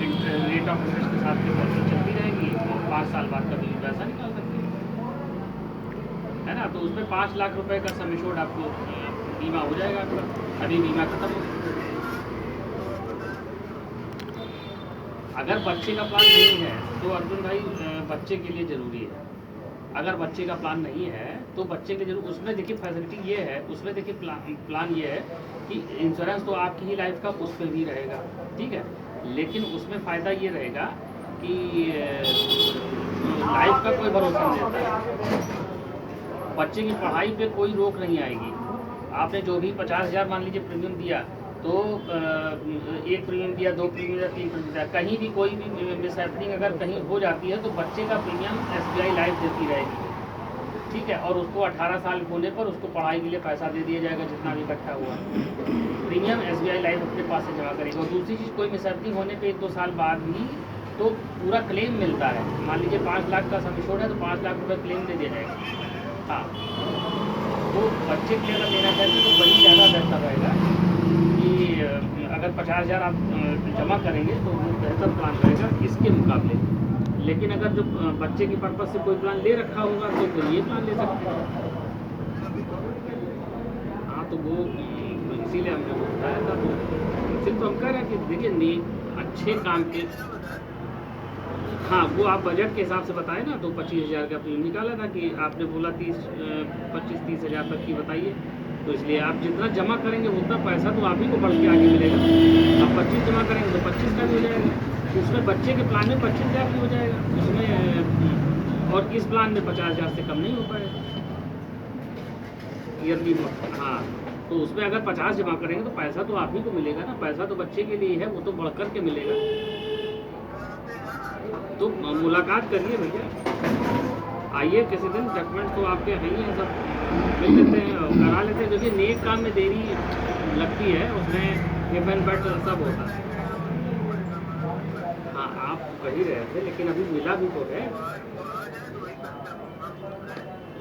Rate of interest के साथ की पॉलिसी चलती रहेगी और 5 साल बाद कभी भी पैसा निकाल सकते हैं, है ना। तो उसमें 5 लाख रुपए का सम एश्योर्ड आपको बीमा हो जाएगा आपका। अभी बीमा खत्म हो गया। अगर बच्चे का प्लान नहीं है तो अर्जुन भाई बच्चे के लिए ज़रूरी है। अगर बच्चे का प्लान नहीं है तो बच्चे के जरूर उसमें देखिए फैसिलिटी ये है, उसमें देखिए प्लान ये है कि इंश्योरेंस तो आपकी ही लाइफ का उस पर भी रहेगा, ठीक है। लेकिन उसमें फ़ायदा ये रहेगा कि लाइफ का कोई भरोसा नहीं रहता। बच्चे की पढ़ाई पे कोई रोक नहीं आएगी। आपने जो भी 50,000 मान लीजिए प्रीमियम दिया, तो 1 प्रीमियम दिया, 2 प्रीमियम दिया, 3 प्रीमियम दिया, कहीं भी कोई भी मिसहैपनिंग अगर कहीं हो जाती है तो बच्चे का प्रीमियम SBI लाइफ देती रहेगी, ठीक है। और उसको 18 साल होने पर उसको पढ़ाई के लिए पैसा दे दिया जाएगा जितना भी इकट्ठा हुआ प्रीमियम SBI लाइफ अपने पास से जमा करेगी। और दूसरी चीज़, कोई मिसहैपनिंग होने पर 1-2 साल बाद भी तो पूरा क्लेम मिलता है। मान लीजिए 5 लाख का सम एश्योर्ड है तो 5 लाख रुपये क्लेम दे दिया जाएगा। हाँ, तो बच्चे के लिए अगर लेना चाहते तो वही ज़्यादा बेहतर रहेगा कि अगर 50,000 आप जमा करेंगे तो वो बेहतर प्लान रहेगा इसके मुकाबले। लेकिन अगर जो बच्चे की पर्पज़ से कोई प्लान ले रखा होगा तो फिर ये प्लान ले सकते हैं। हाँ, तो वो इसीलिए हमने बताया था। तो इसलिए तो हम कह रहे हैं कि देखिए अच्छे काम के, हाँ, वो आप बजट के हिसाब से बताए ना, तो 25,000 का प्रीमियम निकाला था कि आपने बोला 25-30 हज़ार तक की बताइए। तो इसलिए आप जितना जमा करेंगे उतना पैसा तो आप ही को बढ़ के आगे मिलेगा। आप 25 जमा करेंगे तो 25 का भी हो जाएगा, उसमें बच्चे के प्लान में 25,000 भी हो जाएगा उसमें, और इस प्लान में 50,000 से कम नहीं हो पाएगा ईयरली। हाँ, तो उसमें अगर 50 जमा करेंगे तो पैसा तो आप ही को मिलेगा ना, पैसा तो बच्चे के लिए है, वो तो बढ़ कर के मिलेगा। तो मुलाकात करिए भैया, आइए किसी दिन। डॉक्यूमेंट तो आपके हैं ही हैं, सब मिल लेते हैं और करा लेते हैं। क्योंकि नेक काम में देरी लगती है, उसमें इफ एंड बट सब होता है। हाँ, आप कह ही रहे थे लेकिन अभी मिला भी तो है।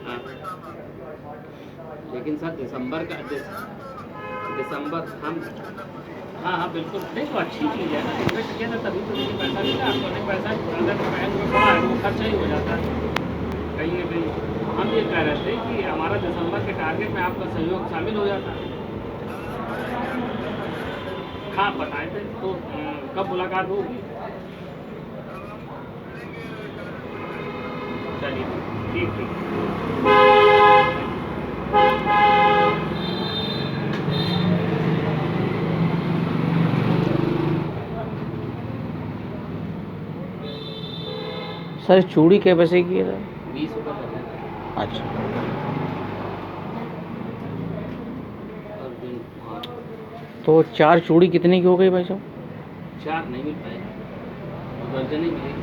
हाँ, लेकिन सर दिसंबर हम, हाँ बिल्कुल, नहीं तो अच्छी चीज़ है ना, इन्वेस्ट किया था तभी तो मुझे पैसा मिला। आपको नहीं पैसा अगर बैंक में पड़ा है तो वो खर्चा ही हो जाता है कहीं ना कहीं। हम ये कह रहे थे कि हमारा दिसंबर के टारगेट में आपका सहयोग शामिल हो जाता। हाँ, बताए थे। तो कब मुलाकात होगी? चलिए ठीक। सर चूड़ी के पैसे की है? 20 रुपये। अच्छा, तो 4 चूड़ी कितने की हो गई भाई साहब? 4 नहीं मिल पाएगा, दर्जन ही मिलेगी।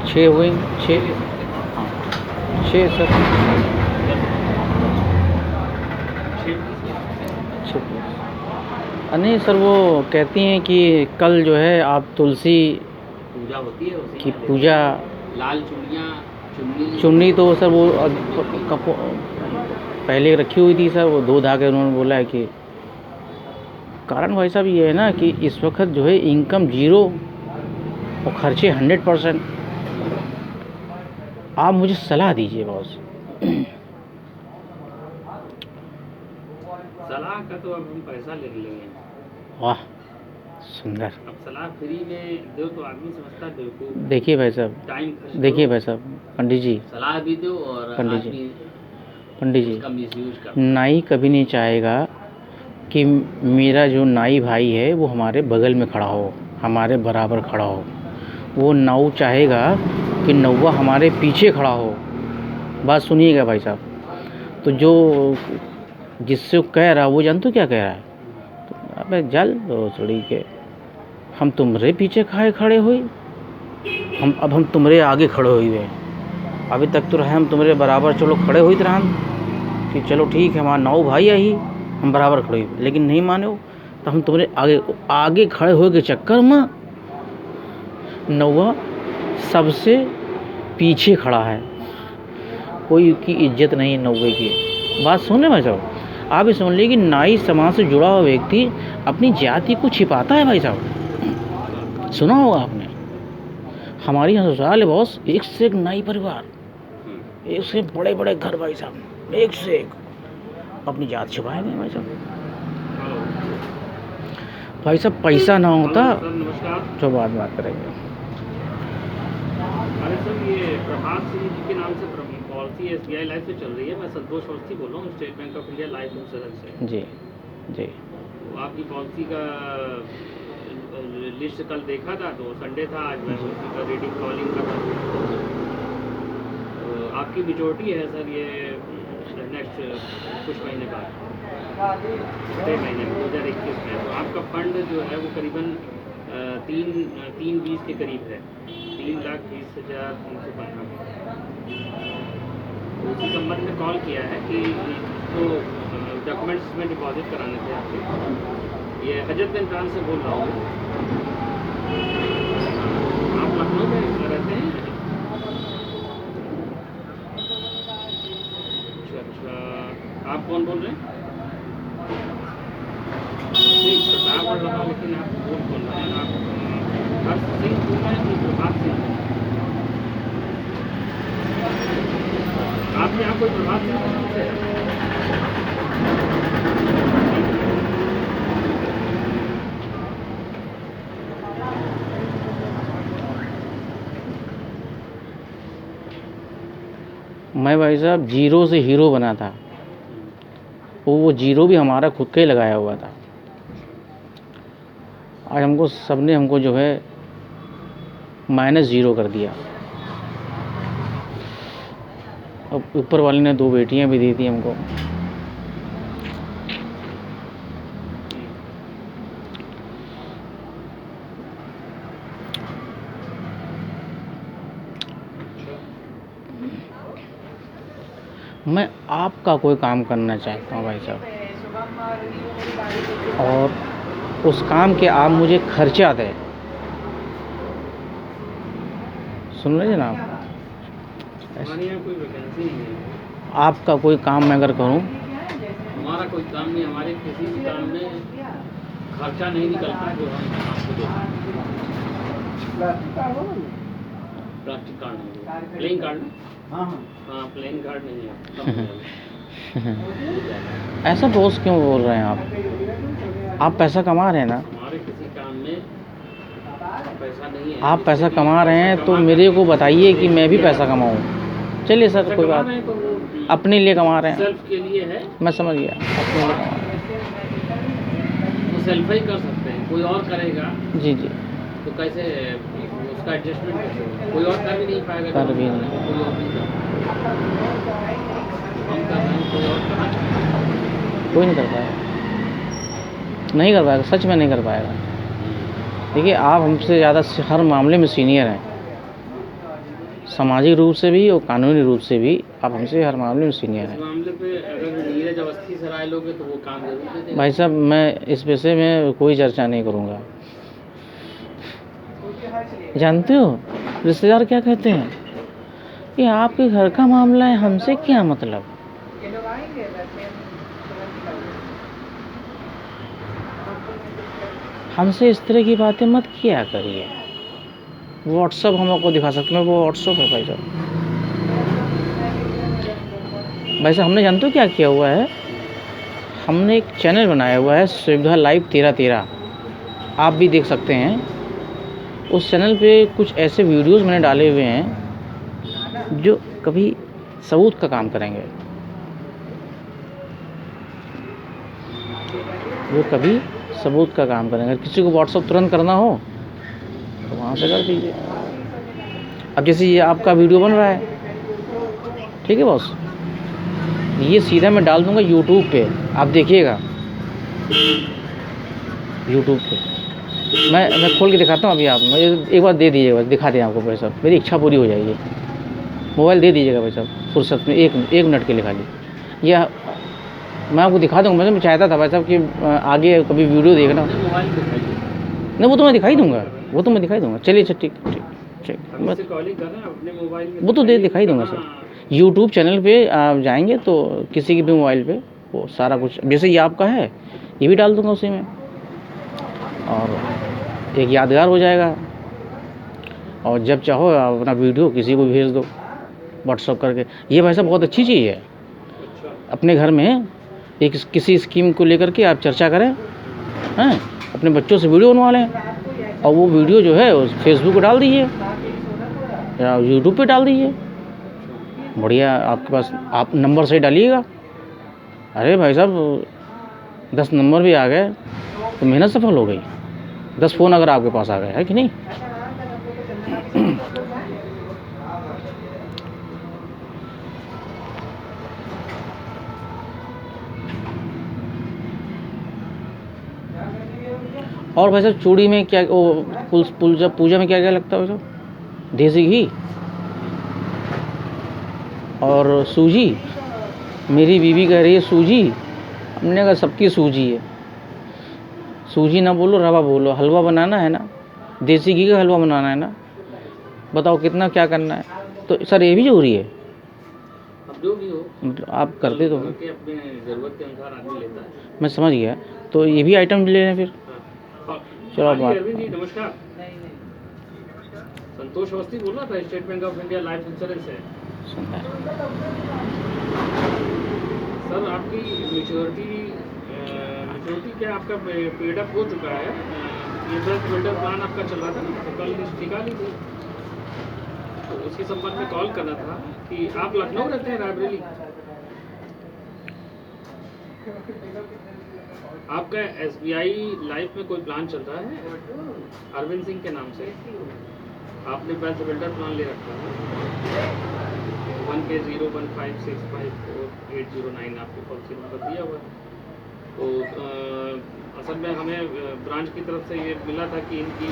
6 हो गई? 6? हाँ 6 सर। 6 नहीं सर, वो कहती हैं कि कल जो है आप तुलसी पूजा होती है, उसी की पूजा, लाल चुन्नी तो सर वो पहले रखी हुई थी सर, वो 2 धागे उन्होंने बोला है कि कारण भाई साहब ये है ना कि इस वक्त जो है इनकम 0 और खर्चे 100%। आप मुझे सलाह दीजिए बॉस। सलाह का तो अब हम पैसा ले लेंगे। वाह सुंदर। अब सलाह फ्री में दो तो आदमी समझता है बेवकूफ। देखिए भाई साहब, टाइम देखिए भाई साहब, पंडित जी, सलाह भी दो और पंडित जी, उसका मिसयूज कर। नाई कभी नहीं चाहेगा कि मेरा जो नाई भाई है वो हमारे बगल में खड़ा हो, हमारे बराबर खड़ा हो। वो नाऊ चाहेगा कि नौवा हमारे पीछे खड़ा हो। बात सुनिएगा भाई साहब। तो जो जिससे कह रहा वो जानते हो क्या कह रहा है? तो अबे जल दो सड़ी के, हम तुम्हारे पीछे खड़े हुए, अब हम तुम्हारे आगे खड़े हुए। अभी तक तो रहे हम तुम्हारे बराबर, चलो खड़े हुई तरह कि चलो ठीक है हमारा नाऊ भाई आई, हम बराबर खड़े हुए, लेकिन नहीं माने हो तो हम तुम्हारे आगे खड़े हुए के चक्कर में नौवा सबसे पीछे खड़ा है। कोई की इज्जत नहीं नौवे की। बात सुनने भाई साहब, आप ये समझ लीजिए कि नाई समाज से जुड़ा हुआ व्यक्ति अपनी जाति को छिपाता है भाई साहब, सुना होगा आपने। हमारे यहाँ ससुराल है बॉस, एक से एक नाई परिवार, एक से बड़े बड़े घर भाई साहब, एक से एक। अपनी जात छुपाएंगे भाई साहब। भाई साहब पैसा ना होता सर नमस्कार। तो बात करेंगे। अरे सर ये प्रभात सिंह जी के नाम से पॉलिसी SBI लाइफ से चल रही है। मैं संतोष अवस्थी बोल रहा हूँ, state bank of India life insurance से। जी जी। तो आपकी पॉलिसी का लिस्ट कल देखा था, तो संडे था, आज मैं उसी का रीडिंग कॉलिंग कर रहा हूँ। तो आपकी मेच्योरिटी है सर ये नेक्स्ट कुछ महीने बाद, 6 महीने में 2021 में। तो आपका फंड जो है वो करीबन 320 के करीब है, 3,20,315। तो उसी संबंध में कॉल किया है कि इसको डॉक्यूमेंट्स में डिपॉजिट कराने थे आपके। ये हजरत इमरान से बोल रहा हूँ। आप लखनऊ में रहते हैं? अच्छा, आप कौन बोल रहे हैं? नहीं, प्रताप बोल रहा हूँ, लेकिन आप कौन रहे हैं? आप हर्ष सिंह बोल रहे हैं कि प्रभात सिंह? आपके यहाँ कोई प्रभात सिंह है? मैं भाई साहब जीरो से हीरो बना था, वो जीरो भी हमारा खुद का ही लगाया हुआ था। आज हमको सबने हमको जो है -0 कर दिया। अब ऊपर वाले ने 2 बेटियां भी दी थी हमको। मैं आपका कोई काम करना चाहता हूँ भाई साहब, और उस काम के आप मुझे खर्चा दें। सुन रहे जनाब? हमारे यहाँ कोई वैकेंसी नहीं है। आपका कोई काम मैं अगर करूँ? हमारा कोई काम नहीं, हमारे किसी भी काम में खर्चा नहीं निकलता जो हम आपको देते। प्लास्टिक कार्ड नहीं, प्लेइंग कार्ड ना? हाँ, प्लेइंग कार्ड नहीं है। ऐसा दोस्त क्यों बोल रहे हैं आप पैसा कमा रहे हैं ना? हमारे किसी काम में पैसा नहीं है। आप पैसा कमा रहे हैं तो मेरे को बताइए कि मैं भी पैसा कमाऊँ। चलिए सर, कोई बात, अपने लिए कमा रहे हैं। सेल्फ के लिए है, मैं समझ गया, अपने लिए कमा रहे तो सेल्फ ही कर सकते हैं। कोई और करेगा हैं। जी जी। तो कैसे उसका एडजस्टमेंट कैसे होगा? कोई और कर भी नहीं पाएगा। कर भी नहीं। कोई और नहीं कर पाएगा। हम कर रहे हैं, कोई और कर पाएगा? कोई नहीं कर पाएगा, नहीं कर पाएगा, सच में नहीं कर पाएगा। देखिए, आप हमसे ज़्यादा हर मामले में सीनियर हैं, सामाजिक रूप से भी और कानूनी रूप से भी आप हमसे हर मामले में सीनियर हैं। इस मामले पे अगर नीरज अवस्थी से राय लोगे तो वो काम जरूर दे देंगे। भाई साहब, मैं इस विषय में कोई चर्चा नहीं करूँगा। जानते हो रिश्तेदार क्या कहते हैं कि आपके घर का मामला है, हमसे क्या मतलब। हमसे इस तरह की बातें मत किया करिए। व्हाट्सअप हम आपको दिखा सकते हैं, वो व्हाट्सअप है भाई साहब। भाई साहब, हमने जानते हो क्या किया हुआ है? हमने एक चैनल बनाया हुआ है, सुविधा लाइव 1313, आप भी देख सकते हैं। उस चैनल पे कुछ ऐसे वीडियोस मैंने डाले हुए हैं जो कभी सबूत का काम करेंगे, वो कभी सबूत का काम करेंगे। अगर किसी को व्हाट्सअप तुरंत करना हो तो वहाँ से कर दीजिए। अब जैसे ये आपका वीडियो बन रहा है, ठीक है बॉस, ये सीधा मैं डाल दूँगा यूट्यूब पे, आप देखिएगा यूट्यूब पे। मैं खोल के दिखाता हूँ अभी। आप मुझे एक बार दे दीजिएगा, दिखा दें आपको भाई साहब, मेरी इच्छा पूरी हो जाएगी। मोबाइल दे दीजिएगा भाई साहब, फुर्सत में एक मिनट के लिए खाली। या मैं आपको दिखा दूँगा। मैं चाहता था भाई साहब कि आगे कभी वीडियो देखना। नहीं, वो तो मैं दिखाई दूँगा, चलिए अच्छा, ठीक ठीक ठीक। वो तो दिखाई दूँगा सर। यूट्यूब चैनल पे आप जाएंगे तो किसी के भी मोबाइल पे वो सारा कुछ, जैसे ये आपका है, ये भी डाल दूँगा उसी में। और एक यादगार हो जाएगा। और जब चाहो आप अपना वीडियो किसी को भेज दो व्हाट्सअप करके। ये भाई साहब बहुत अच्छी चीज़ है। अपने घर में एक किसी स्कीम को लेकर के आप चर्चा करें, हैं, अपने बच्चों से वीडियो बनवा लें और वो वीडियो जो है उस फेसबुक पे डाल दीजिए या यूट्यूब पे डाल दीजिए। बढ़िया, आपके पास आप नंबर सही डालिएगा। अरे भाई साहब 10 नंबर भी आ गए तो मेहनत सफल हो गई। 10 फ़ोन अगर आपके पास आ गए, है कि नहीं? और भाई साहब चूड़ी में क्या पूजा में क्या क्या लगता है भाई साहब? देसी घी और सूजी। मेरी बीवी कह रही है सूजी, हमने कहा सबकी सूजी है। सूजी ना बोलो, रवा बोलो। हलवा बनाना है ना, देसी घी का हलवा बनाना है ना, बताओ कितना क्या करना है। तो सर ये भी जरूरी है। अब जो भी हो, मतलब आप करते तो अपने ज़रूरत के अनुसार आदमी लेता है। मैं समझ गया। तो ये भी आइटम ले लें फिर। हाँ। चलो आप बात। अरविंद जी नमस्कार। संतोष अवस्थी बोल रहा था, state bank of India life insurance है। सर आपकी मैच्योरिटी क्या आपका पेड अप हो चुका है? ये बेस्ट बिल्डर प्लान आपका चल रहा था ना, तो कल लिस्ट निकाली थी, तो उसके संबंध में कॉल करना था कि आप लखनऊ रहते हैं, रायबरेली। आपका SBI लाइफ में कोई प्लान चल रहा है अरविंद सिंह के नाम से? आपने बेस्ट बिल्डर प्लान ले रखा है 1K0156548009 आपकी पॉलिसी नंबर दिया हुआ है। तो असल में हमें ब्रांच की तरफ से ये मिला था कि इनकी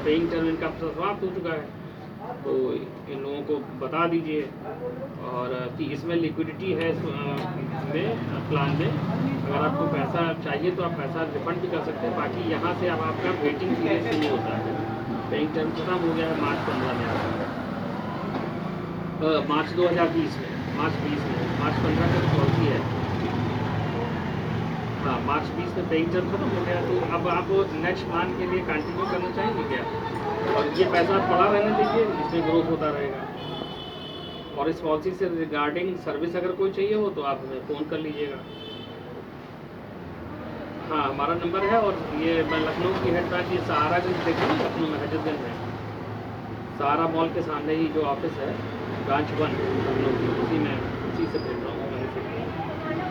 पेइंग टर्म इनका समाप्त हो चुका है, तो इन लोगों को बता दीजिए और कि इसमें लिक्विडिटी है में प्लान में। अगर आपको पैसा चाहिए तो आप पैसा रिफंड भी कर सकते हैं। बाकी यहाँ से अब आपका वेटिंग पीरियड शुरू होता है। पेइंग टर्म खत्म हो गया है मार्च 15 में आपका, मार्च 2020 में, मार्च 20 में, मार्च 15 में पॉलिसी है। हाँ, मार्च 20 में पेइंग टर्म खत्म हो गया, तो अब आप नेक्स्ट प्लान के लिए कंटिन्यू करना चाहेंगे क्या? और ये पैसा पड़ा रहने दीजिए, इसमें ग्रोथ होता रहेगा। और इस पॉलिसी से रिगार्डिंग सर्विस अगर कोई चाहिए हो तो आप हमें फ़ोन कर लीजिएगा। हाँ, हमारा नंबर है। और ये मैं लखनऊ की हेड ब्रांच, ये सहारा गंज देखिए ना, लखनऊ में हजरतगंज में सहारा मॉल के सामने ही जो ऑफिस है, ब्रांच 1 लखनऊ की, उसी से भेज रहा हूँ,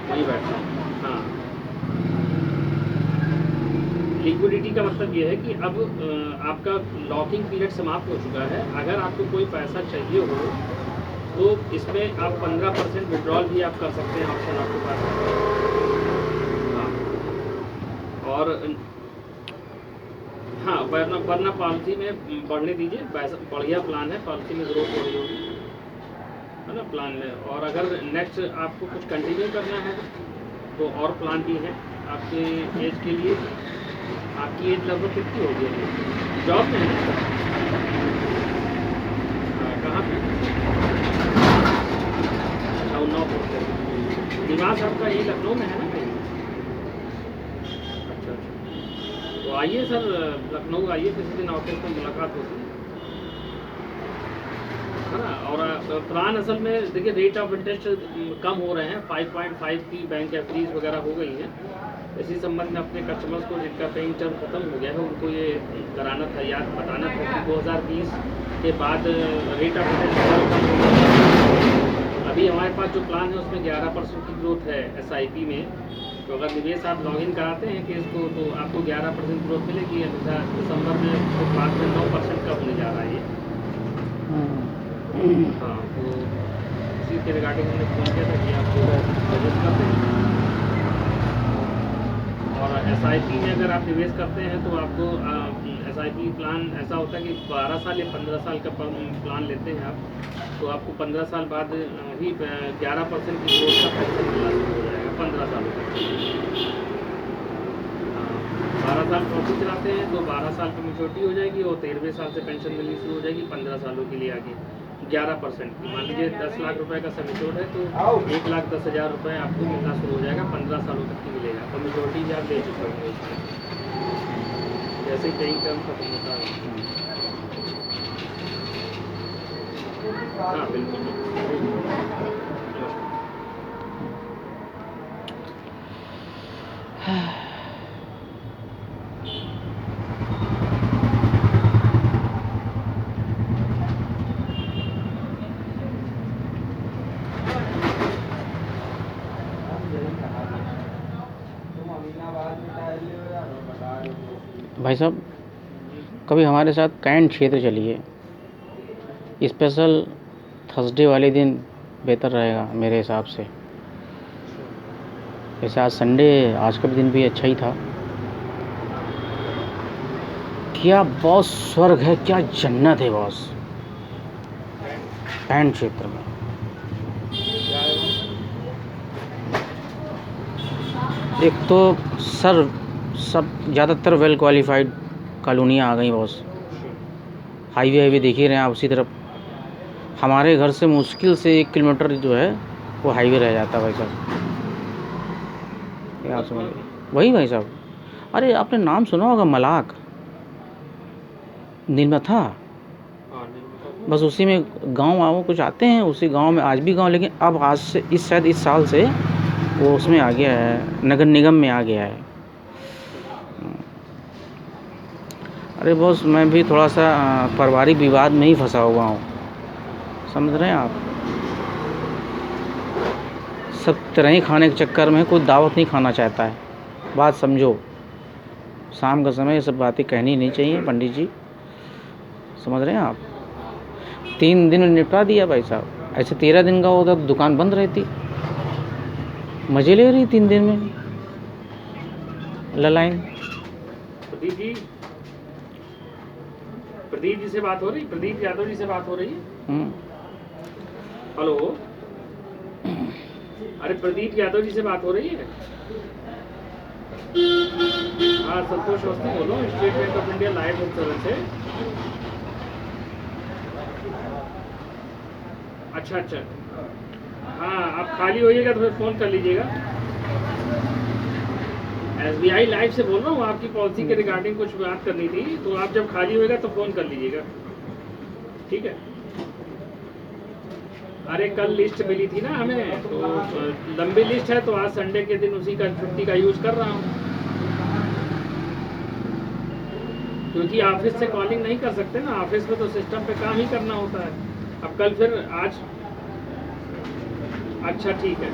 वहीं बैठता हूँ। हाँ, लिक्विडिटी का मतलब ये है कि अब आपका लॉकिंग पीरियड समाप्त हो चुका है। अगर आपको कोई पैसा चाहिए हो तो इसमें आप 15% विड्रॉल भी आप कर सकते हैं, ऑप्शन आपके पास है। हाँ, और हाँ, वरना पॉलिसी में बढ़ने दीजिए। बढ़िया प्लान है, पॉलिसी में ग्रोथ हो रही होगी, है ना प्लान में। और अगर नेक्स्ट आपको कुछ कंटिन्यू करना है तो और प्लान भी है आपके एज के लिए। आपकी एज लगभग कितनी होगी? जॉब में है? कहाँ पे? निवास आपका ये लखनऊ में है ना कहीं? अच्छा, तो आइए सर, लखनऊ आइए, किसी दिन ऑफिस में मुलाकात होगी, है ना। और प्लान असल में देखिए, रेट ऑफ इंटरेस्ट कम हो रहे हैं, 5.5 की बैंक एफडीज वगैरह हो गई हैं। इसी संबंध में अपने कस्टमर्स को जिनका पेइंग टर्म खत्म हो गया है उनको ये कराना था, याद बताना था कि 2020 के बाद रेट ऑफ इंटरेस्ट कम हो गया। अभी हमारे पास जो प्लान है उसमें 11% की ग्रोथ है SIP में। तो अगर निवेश आप लॉगिन कराते हैं केस को तो आपको 11% ग्रोथ मिलेगी। अन्यथा दिसंबर में तो बाद में 9% का होने जा रहा है ये। हाँ, तो इसी के रिगार्डिंग हमने फ़ोन किया था कि आपको सजेस्ट करते हैं। और SIP में अगर आप निवेश करते हैं तो आपको SIP प्लान ऐसा होता है कि 12 साल या 15 साल का प्लान लेते हैं आप, तो आपको 15 साल बाद ही 11% की ग्रोथ का पेंशन मिलना शुरू हो जाएगा 15 सालों तक। 12 साल पॉलिसी चलाते हैं तो 12 साल पर मैच्योरिटी हो जाएगी और 13वें साल से पेंशन मिलनी शुरू हो जाएगी 15 सालों के लिए आगे 11% की। मान लीजिए 10 लाख रुपए का सम एश्योर्ड है तो 1,10,000 रुपये आपको मिलना शुरू हो जाएगा, 15 सालों तक की मिलेगा। और मैच्योरिटी भी आप ले चुके होंगे उसमें, जैसे ही पेइंग टर्म खत्म होता है। हाँ बिल्कुल। भाई साहब, कभी हमारे साथ कैंट क्षेत्र चलिए, स्पेशल थर्सडे वाले दिन बेहतर रहेगा मेरे हिसाब से। वैसे आज संडे, आज का भी दिन भी अच्छा ही था। क्या बॉस स्वर्ग है, क्या जन्नत है बॉस कैंट क्षेत्र में। एक तो सर सब ज़्यादातर वेल क्वालिफाइड कॉलोनियाँ आ गई बॉस। हाईवे देख ही रहे हैं आप, उसी तरफ हमारे घर से मुश्किल से 1 किलोमीटर जो है वो हाईवे रह जाता है भाई साहब। क्या आप समझ वही भाई साहब। अरे आपने नाम सुना होगा मलाक, नीलमथा। बस उसी में गांव वाँव कुछ आते हैं, उसी गांव में आज भी गांव, लेकिन अब आज से शायद इस साल से वो उसमें आ गया है, नगर निगम में आ गया है। अरे बॉस, मैं भी थोड़ा सा पारिवारिक विवाद में ही फंसा हुआ हूँ, समझ रहे हैं आप। सब तरह ही खाने के चक्कर में कोई दावत नहीं खाना चाहता है, बात समझो। शाम का समय ये सब बातें कहनी नहीं चाहिए पंडित जी, समझ रहे हैं आप। 3 दिन में निपटा दिया भाई साहब। ऐसे 13 दिन का होता तो दुकान बंद रहती, मज़े ले रही 3 दिन में ललाइन। प्रदीप जी से बात हो रही, प्रदीप यादव जी से बात हो रही है। हेलो, अरे प्रदीप यादव जी से बात हो रही है। हाँ संतोष अवस्थी बोलो, state bank of India life insurance से। अच्छा अच्छा, हाँ आप खाली होइएगा तो फिर फ़ोन कर लीजिएगा। SBI लाइफ से बोल रहा हूँ, आपकी पॉलिसी के रिगार्डिंग कुछ बात करनी थी, तो आप जब खाली होएगा तो फ़ोन कर लीजिएगा, ठीक है। अरे कल लिस्ट मिली थी ना हमें, तो लंबी लिस्ट है, तो आज संडे के दिन उसी का छुट्टी का यूज़ कर रहा हूँ, क्योंकि ऑफिस से कॉलिंग नहीं कर सकते ना, ऑफिस में तो सिस्टम पे काम ही करना होता है। अब कल फिर आज, अच्छा ठीक है,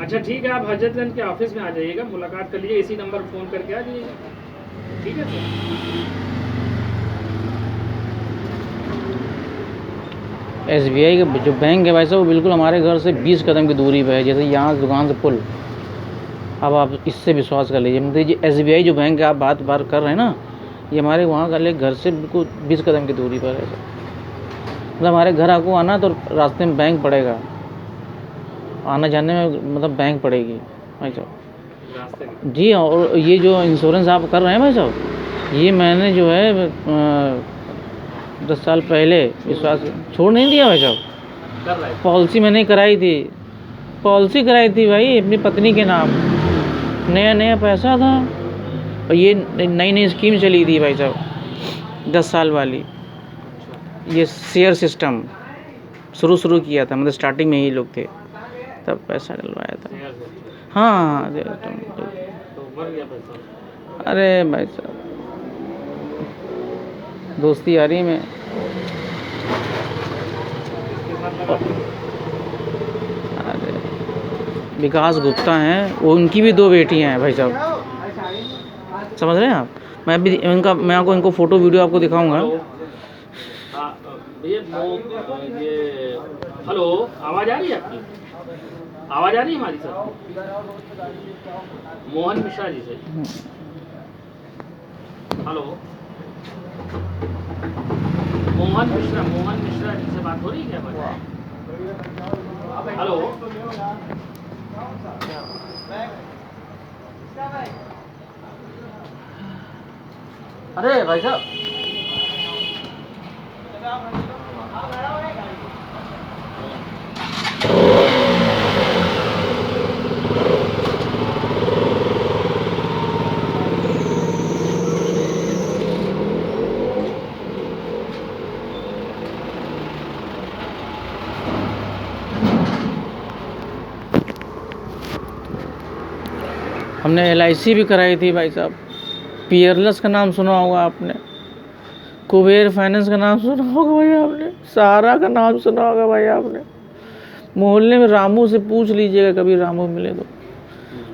अच्छा ठीक है, आप हजरतगंज के ऑफिस में आ जाइएगा, मुलाकात कर लीजिए, इसी नंबर पर फ़ोन करके आ जाइएगा, ठीक है सर। SBI का जो बैंक है भाई साहब, वो बिल्कुल हमारे घर से 20 कदम की दूरी पर है। जैसे यहाँ से दुकान से पुल, अब आप इससे विश्वास कर लीजिए। मतलब ये SBI जो बैंक है आप बात कर रहे हैं ना, ये हमारे वहाँ का घर से बिल्कुल 20 कदम की दूरी पर है। मतलब हमारे घर आपको आना तो रास्ते में बैंक पड़ेगा, आना जाने में मतलब बैंक पड़ेगी भाई साहब जी। और ये जो इंश्योरेंस आप कर रहे हैं भाई साहब, ये मैंने जो है 10 साल पहले विश्वास छोड़ नहीं दिया भाई साहब। पॉलिसी मैंने कराई थी, पॉलिसी कराई थी भाई अपनी पत्नी के नाम, नया पैसा था, और ये नई स्कीम चली थी भाई साहब 10 साल वाली। ये शेयर सिस्टम शुरू किया था, मतलब स्टार्टिंग में ही लोग थे, तब पैसा डलवाया था। हाँ अरे भाई साहब, दोस्ती यारी में। अरे विकास गुप्ता हैं, वो उनकी भी 2 बेटियां हैं भाई साहब, समझ रहे हैं आप। मैं आपको इनको फ़ोटो वीडियो आपको दिखाऊंगा। हेलो, आवाज़ आ रही है आपकी, आवाज़ आ रही है हमारी सर। मोहन मिश्रा जी से, हेलो मोहन मिश्रा जी से बात हो रही है क्या? हेलो, अरे भाई साहब, LIC भी कराई थी भाई साहब, पियरलेस का नाम सुना होगा आपने, कुबेर फाइनेंस का नाम सुना होगा भाई आपने, सहारा का नाम सुना होगा भाई आपने। मोहल्ले में रामू से पूछ लीजिएगा, कभी रामू मिले तो।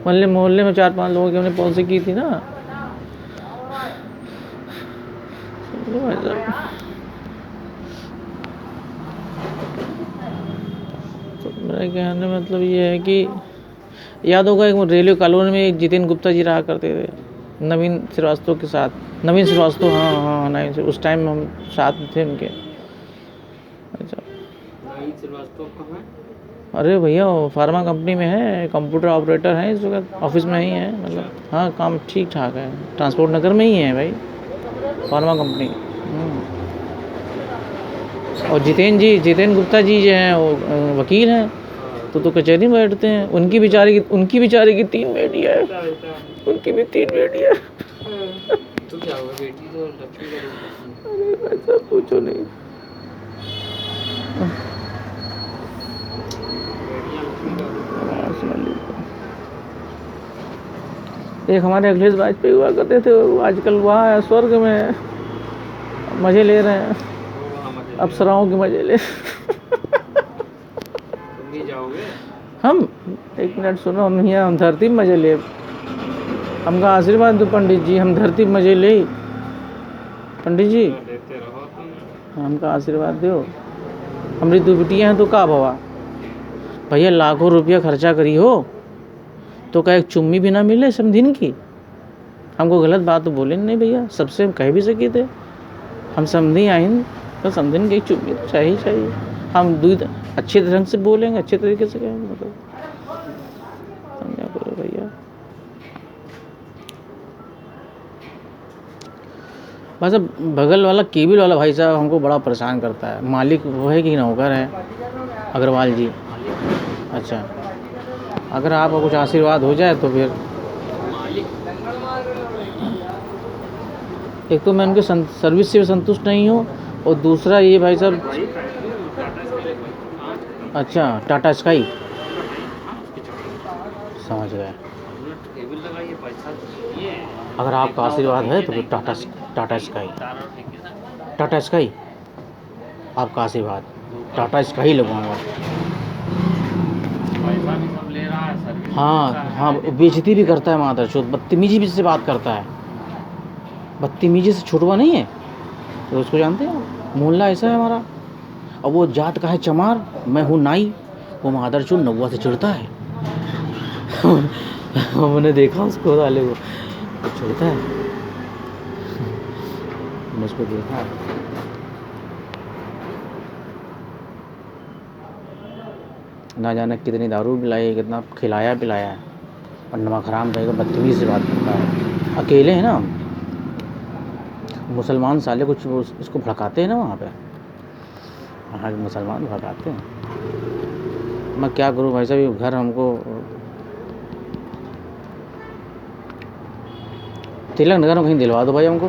मोहल्ले में 4-5 लोगों की हमने पॉलिसी की थी ना। भाई साहब, तो मेरा कहने का मतलब ये है कि याद होगा एक रेलवे कॉलोनी में एक जितेन गुप्ता जी रहा करते थे नवीन श्रीवास्तव के साथ। नवीन श्रीवास्तव, हाँ नवीन से उस टाइम हम साथ में थे उनके। अच्छा, नवीन श्रीवास्तव कहाँ है? अरे भैया वो फार्मा कंपनी में है, कंप्यूटर ऑपरेटर है, इस वक्त ऑफिस में ही है, मतलब हाँ काम ठीक ठाक है, ट्रांसपोर्ट नगर में ही है भाई, फार्मा कंपनी। और जितेन गुप्ता जी जो हैं वो वकील हैं, तो कचहरी में बैठते हैं। उनकी बेचारे की 3 बेटियाँ हैं, उनकी भी 3 बेटियाँ। तो क्या होगा, बेटी तो लक्ष्मी का रूप है। अरे ऐसा पूछो नहीं। बेटियां लक्ष्मी का रूप है। एक हमारे अखिलेश वाजपेयी हुआ करते थे, वो आजकल वहाँ है, स्वर्ग में है, मज़े ले रहे हैं, अप्सराओं के मज़े ले। तुम भी जाओगे? हम 1 मिनट सुनो, हम धरती में मज़े ले, हमका आशीर्वाद दो पंडित जी, हम धरती में मज़े ले। पंडित जी देते रहो तुम। हमका आशीर्वाद दो, हमारी 2 बेटियाँ हैं तो का भवा भैया, लाखों रुपया खर्चा करी हो तो क्या एक चुम्मी भी ना मिले समधिन की? हमको गलत बात तो बोले नहीं भैया, सबसे हम कह भी सके थे, हम समझी आइन तो समझिन की एक चुम्मी तो चाहिए। हम अच्छे ढंग से बोलेंगे, अच्छे तरीके से कहेंगे, मतलब समझा करो भैया। बस अब बगल वाला केबिल वाला भाई साहब हमको बड़ा परेशान करता है। मालिक वो है कि नौकर है? अग्रवाल जी। अच्छा, अगर आपका कुछ आशीर्वाद हो जाए तो फिर। एक तो मैं उनके सर्विस से संतुष्ट नहीं हूँ, और दूसरा ये भाई साहब। अच्छा, टाटा स्काई, समझ गए। अगर आपका आशीर्वाद है तो फिर टाटा स्काई आपका आशीर्वाद, टाटा स्काई लगवाऊंगा। हाँ, बेइज्जती भी करता है मादरचोद, बदतमीजी से बात करता है, बदतमीजी से छुटवा नहीं है। तो उसको जानते हैं, मोहल्ला ऐसा है हमारा। अब वो जात का है चमार, मैं हूँ नाई, वो मादरचोद नौवा से चिढ़ता है। मैंने देखा उसको वाले को, वो चिढ़ता है, मैंने उसको देखा। ना जाने कितनी दारू पिलाई, कितना खिलाया पिलाया है, और नमक हराम रहेगा, बदतमीज़ी से बात करता है। अकेले हैं ना हम, मुसलमान साले कुछ इसको भड़काते हैं ना वहाँ पे, वहाँ के मुसलमान भड़काते हैं। मैं क्या करूँ भाई साहब, ये घर हमको तिलक नगर में कहीं दिलवा दो भाई हमको,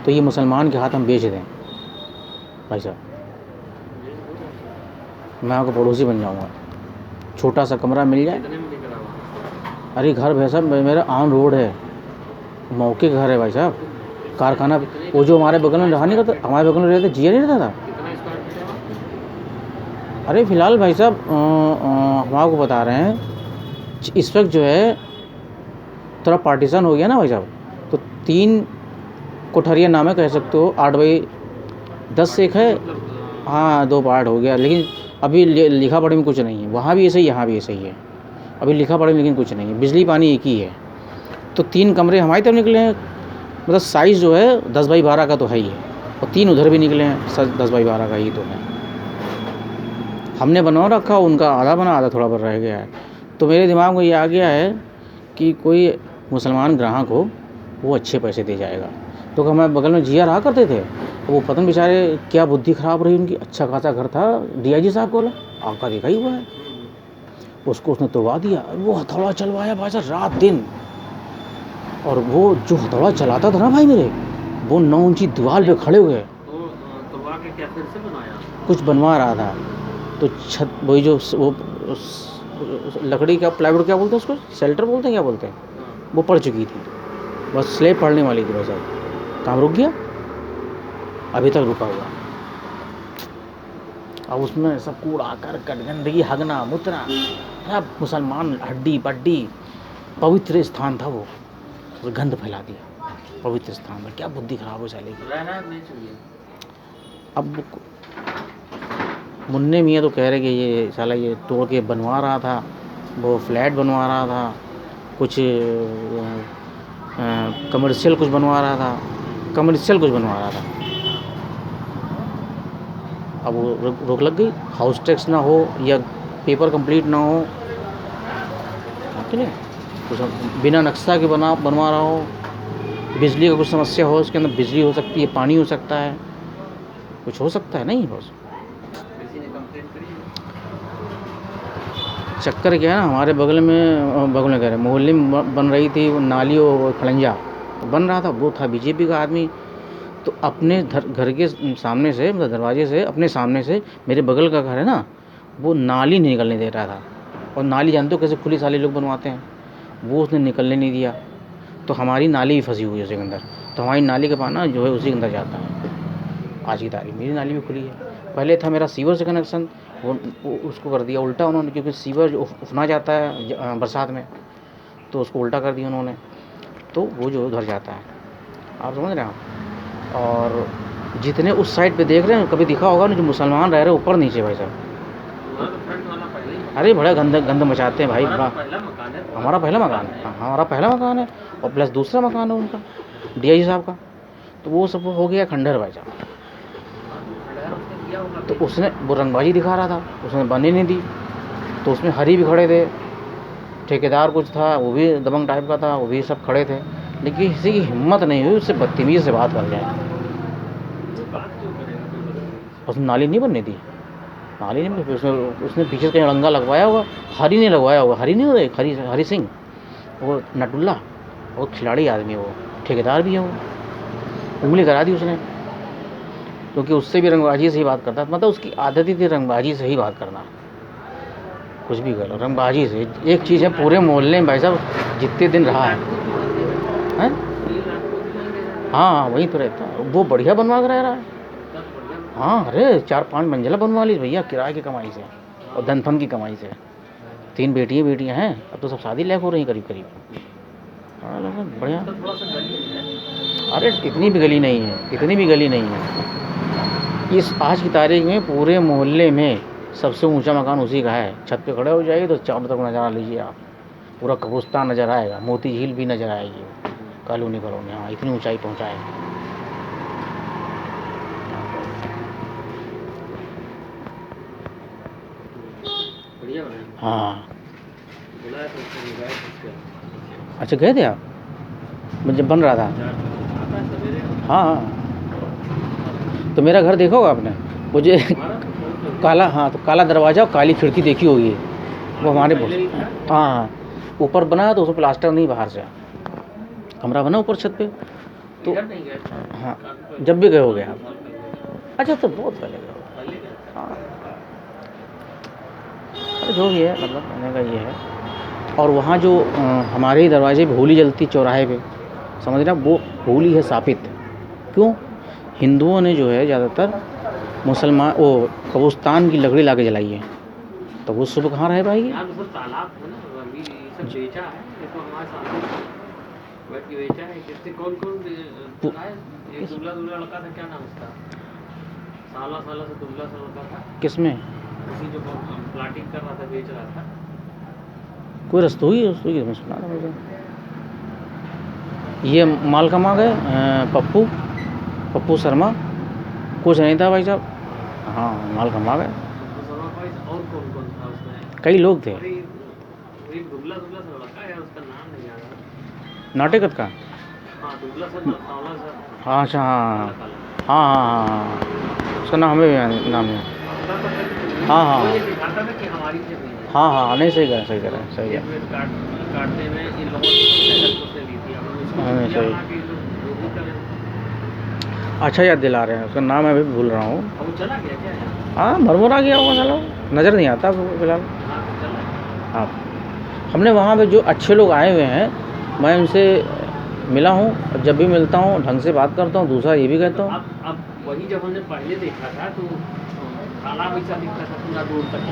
तो ये मुसलमान के हाथ हम बेच दें भाई साहब, मैं आपको पड़ोसी बन जाऊँगा, छोटा सा कमरा मिल जाए। अरे घर भाई साहब मेरा ऑन रोड है, मौके का घर है भाई साहब, कारखाना। वो जो हमारे बगल में रहा नहीं करता, हमारे बगल में रहता जिया नहीं रहता था। अरे फ़िलहाल भाई साहब हम आपको बता रहे हैं, इस वक्त जो है थोड़ा पार्टीशन हो गया ना भाई साहब, तो 3 कोठरिया नाम है, कह सकते हो 8x10 से एक है, हाँ 2 पार्ट हो गया, लेकिन अभी लिखा पढ़ी में कुछ नहीं है। वहाँ भी ऐसे ही, यहाँ भी ऐसे ही है, अभी लिखा पढ़ी में लेकिन कुछ नहीं है, बिजली पानी एक ही है। तो 3 कमरे हमारी तरफ निकले हैं, मतलब साइज़ जो है 10x12 का तो है ही है, और 3 उधर भी निकले हैं, 10x12 का ही तो है। हमने बनवा रखा, उनका आधा बना, आधा थोड़ा बहुत रह गया है। तो मेरे दिमाग में ये आ गया है कि कोई मुसलमान ग्राहक हो वो अच्छे पैसे दे जाएगा। तो हमारे बगल में जिया रहा करते थे, वो पता नहीं बेचारे क्या बुद्धि ख़राब रही उनकी, अच्छा खासा घर था, DIG साहब को आपका देखा ही हुआ है, उसको उसने तोड़वा दिया। वो हथौड़ा चलवाया भाई साहब रात दिन, और वो जो हथौड़ा चलाता था ना भाई मेरे, वो 9 ऊंची दीवार पे खड़े हुए, कुछ बनवा रहा था। तो छत वही जो वो लकड़ी का प्लाईवुड क्या बोलते हैं उसको, शेल्टर बोलते हैं, क्या बोलते हैं, वो पड़ चुकी थी, बस स्लेब पड़ने वाली थी भाई साहब। काम रुक गया, अभी तक रुका हुआ। अब उसमें सब कूड़ा करकट गंदगी हगना मुतना सब, मुसलमान हड्डी पड्डी, पवित्र स्थान था वो, तो गंद फैला दिया पवित्र स्थान में। क्या बुद्धि खराब हो चलेगी। रहना नहीं चाहिए। अब मुन्ने मियाँ तो कह रहे कि ये साला ये तोड़ के बनवा रहा था, वो फ्लैट बनवा रहा था, कुछ कमर्शियल कुछ बनवा रहा था, कमर्शियल कुछ बनवा रहा था। अब वो रोक लग गई, हाउस टैक्स ना हो या पेपर कंप्लीट ना हो, कि नहीं, कुछ बिना नक्शा के बनवा रहा हो, बिजली का कुछ समस्या हो, उसके अंदर बिजली हो सकती है, पानी हो सकता है, कुछ हो सकता है, नहीं बस चक्कर क्या है ना, हमारे बगल में कह रहे मोहल्ले में बन रही थी वो नाली और खड़ंजा बन रहा था, वो था बीजेपी का आदमी, तो अपने घर के सामने से, मतलब दरवाजे से अपने सामने से, मेरे बगल का घर है ना, वो नाली नहीं निकलने दे रहा था। और नाली जानते हो कैसे खुली साली लोग बनवाते हैं, वो उसने निकलने नहीं दिया, तो हमारी नाली भी फंसी हुई है उसके अंदर, तो हमारी नाली का पाना जो है उसी के अंदर जाता है। आज की तारीख मेरी नाली भी खुली है, पहले था मेरा सीवर से कनेक्शन, वो उसको कर दिया उल्टा उन्होंने, क्योंकि सीवर जो उफना जाता है बरसात में, तो उसको उल्टा कर दिया उन्होंने, तो वो जो उधर जाता है, आप समझ रहे हैं। और जितने उस साइड पे देख रहे हैं, कभी दिखा होगा ना, जो मुसलमान रह रहे हैं ऊपर नीचे भाई साहब, अरे बड़ा गंद मचाते हैं भाई, बड़ा। हमारा पहला मकान है, हमारा पहला मकान है, और प्लस दूसरा मकान है उनका डीआईजी साहब का, तो वो सब हो गया खंडहर भाई साहब। तो उसने वो रंगबाजी दिखा रहा था, उसने बनने नहीं दी, तो उसमें हरी भी खड़े थे, ठेकेदार कुछ था वो भी दबंग टाइप का था, वो भी सब खड़े थे, लेकिन किसी की हिम्मत नहीं हुई उससे बदतमीजी से बात कर जाए। उसने नाली नहीं बनने दी, नाली नहीं, उसने पीछे कहीं अड़ंगा लगवाया होगा, हरी नहीं लगवाया होगा, हरी नहीं हो रही, हरी सिंह, वो नटुल्ला, वो खिलाड़ी आदमी है, वो ठेकेदार भी है, वो उंगली करा दी उसने, क्योंकि उससे भी रंगबाजी से ही बात करता, मतलब उसकी आदत ही थी रंगबाजी से ही बात करना, कुछ भी कर लो रंगबाजी से। एक चीज़ है पूरे मोहल्ले में भाई साहब जितने दिन रहा है, हैं? हाँ वहीं तो रहता है वो, बढ़िया बनवा कर रहा है। हाँ अरे 4-5 मंजिला बनवा ली भैया, किराए की कमाई से और धनफन की कमाई से। 3 बेटियाँ हैं, अब तो सब शादी लायक हो रही करीब करीब। हाँ बढ़िया। अरे इतनी भी गली नहीं है, इतनी भी गली नहीं है। इस आज की तारीख में पूरे मोहल्ले में सबसे ऊंचा मकान उसी का है। छत पे खड़े हो जाइए तो चारों तरफ नज़ारा लीजिए आप, पूरा कब्रिस्तान नज़र आएगा, मोती झील भी नज़र आएगी कॉलोनी कॉलोनी। हाँ इतनी ऊंचाई पहुंचा है। हाँ अच्छा गए थे आप जब बन रहा था? हाँ तो मेरा घर देखा होगा आपने, मुझे काला, हाँ तो काला दरवाज़ा और काली खिड़की देखी होगी, वो हमारे। हाँ ऊपर बना तो उसमें प्लास्टर नहीं, बाहर से कमरा बना ऊपर छत पे। तो हाँ जब भी गए हो गए आप? अच्छा तो बहुत पहले गए हो। हाँ अरे जो भी है, मतलब कहने का ये है। और वहाँ जो हमारे ही दरवाजे पे होली जलती चौराहे पे, समझ रहे, वो होली है साबित। क्यों? हिंदुओं ने जो है ज़्यादातर मुसलमान वो कब्रिस्तान की लकड़ी लाके जलाई है, तो वो सुबह कहाँ रह पाएगी? किसमें? प्लाटिंग कर रहा था, बेच रहा था। कोई रस्तोगी मैं सुना था मुझे। ये माल कमा गए पप्पू शर्मा, कुछ नहीं था भाई साहब। हाँ माल कमा गए। और कौन था उसमें? कई लोग थे। एक दुबला सा लड़का है, उसका नाम नहीं याद। नाटेकत का? हाँ दुबला सा सा। हाँ अच्छा हाँ हाँ हाँ हाँ उसका नाम हमें नाम है। हाँ हाँ हाँ हाँ नहीं सही कह रहा है सही है। काटने में इन लोगों ने ली थी, सही। अच्छा याद दिला रहे हैं, उसका नाम मैं भी भूल रहा हूँ। हाँ मरमुरा गया होगा साला, नज़र नहीं आता फिलहाल। हाँ हमने वहाँ पे जो अच्छे लोग आए हुए हैं मैं उनसे मिला हूँ और जब भी मिलता हूँ ढंग से बात करता हूँ। दूसरा ये भी कहता हूँ, अब वही जब हमने पहले देखा था तो तालाब वैसा दिखता था पूरा दूर तक।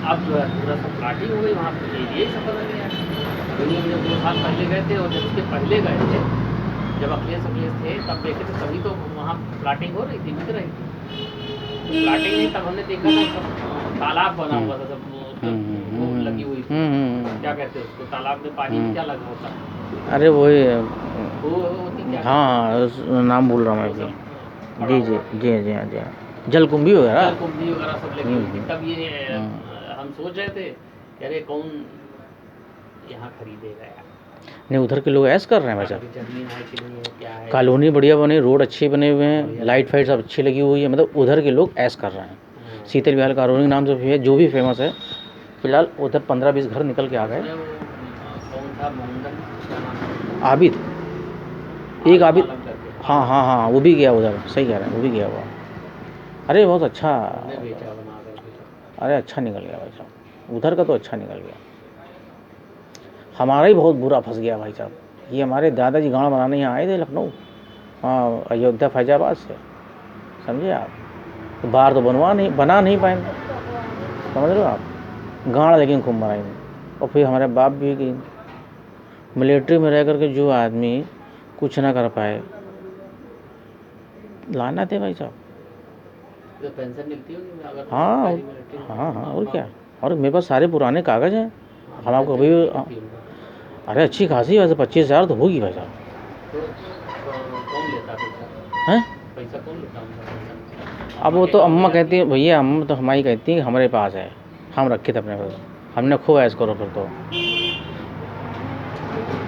अब जो है पूरा सब प्लाटिंग हो गई वहाँ पे, ये सब बदल गया। अभी हम जब 2 साल पहले गए थे और जब उसके पहले गए थे, जब अखिलेश थे तब देखे थे, तभी तो वहाँ प्लाटिंग हो रही थी, बिक रही थी। प्लाटिंग नहीं, तब हमने देखा था सब तालाब बना हुआ था, सब वो लगी हुई थी। क्या कहते हैं उसको, तालाब में पानी में क्या लगा होता है? अरे वही वो होती क्या? हाँ, नाम भूल रहा हूँ मैं वो भी। सब जी पड़ा जी हुआ। जी जी जी, जलकुंभी वगैरह। जलकुंभी वगैरह सब लगी हुई थी। तब ये हम सोच रहे थे कि अरे कौन यहाँ खरीदेगा यार, नहीं, उधर के लोग ऐश कर रहे हैं भाई साहब। जमीन है कि नहीं है, क्या है। कॉलोनी बढ़िया बनी, रोड अच्छे बने हुए हैं, लाइट फाइट सब अच्छी लगी हुई है, मतलब उधर के लोग ऐश कर रहे हैं। शीतल विहार कॉलोनी नाम से भी है, जो भी फेमस है। फिलहाल उधर 15-20 घर निकल के आ गए। उसमें वो कौन था मोहम्मदन, क्या नाम है? आबिद, एक आबिद, आलम करके। हाँ हाँ हाँ, वो भी गया उधर, सही कह रहे हैं, वो भी गया हुआ। अरे बहुत अच्छा, हमने बेचा बना करके। अरे अच्छा निकल गया भाई साहब, उधर का तो अच्छा निकल गया। हमारा ही बहुत बुरा फंस गया भाई साहब। ये हमारे दादाजी गाँव बनाने यहाँ आए थे लखनऊ, हाँ अयोध्या फैजाबाद से, समझे आप। तो बाहर तो बना नहीं पाए, समझ रहे हो आप। गाँव लेकिन खूब बनाई। और फिर हमारे बाप भी कि मिलिट्री में रह करके जो आदमी कुछ ना कर पाए, लाना थे भाई साहब। तो पेंशन मिलती होगी अगर हाँ मिलिट्री में? हाँ हाँ, और क्या। और मेरे पास सारे पुराने कागज़ हैं, हम आपको अभी, अरे अच्छी खासी, वैसे 25,000 तो होगी भाई साहब। तो कौन लेता पैसा? हैं, पैसा कौन लेता उनका? अब वो तो अम्मा कहती है, भैया अम्मा तो हमारी कहती हैं कि हमारे पास है, हम रखे थे अपने पास, हमने खूब ऐश करो फिर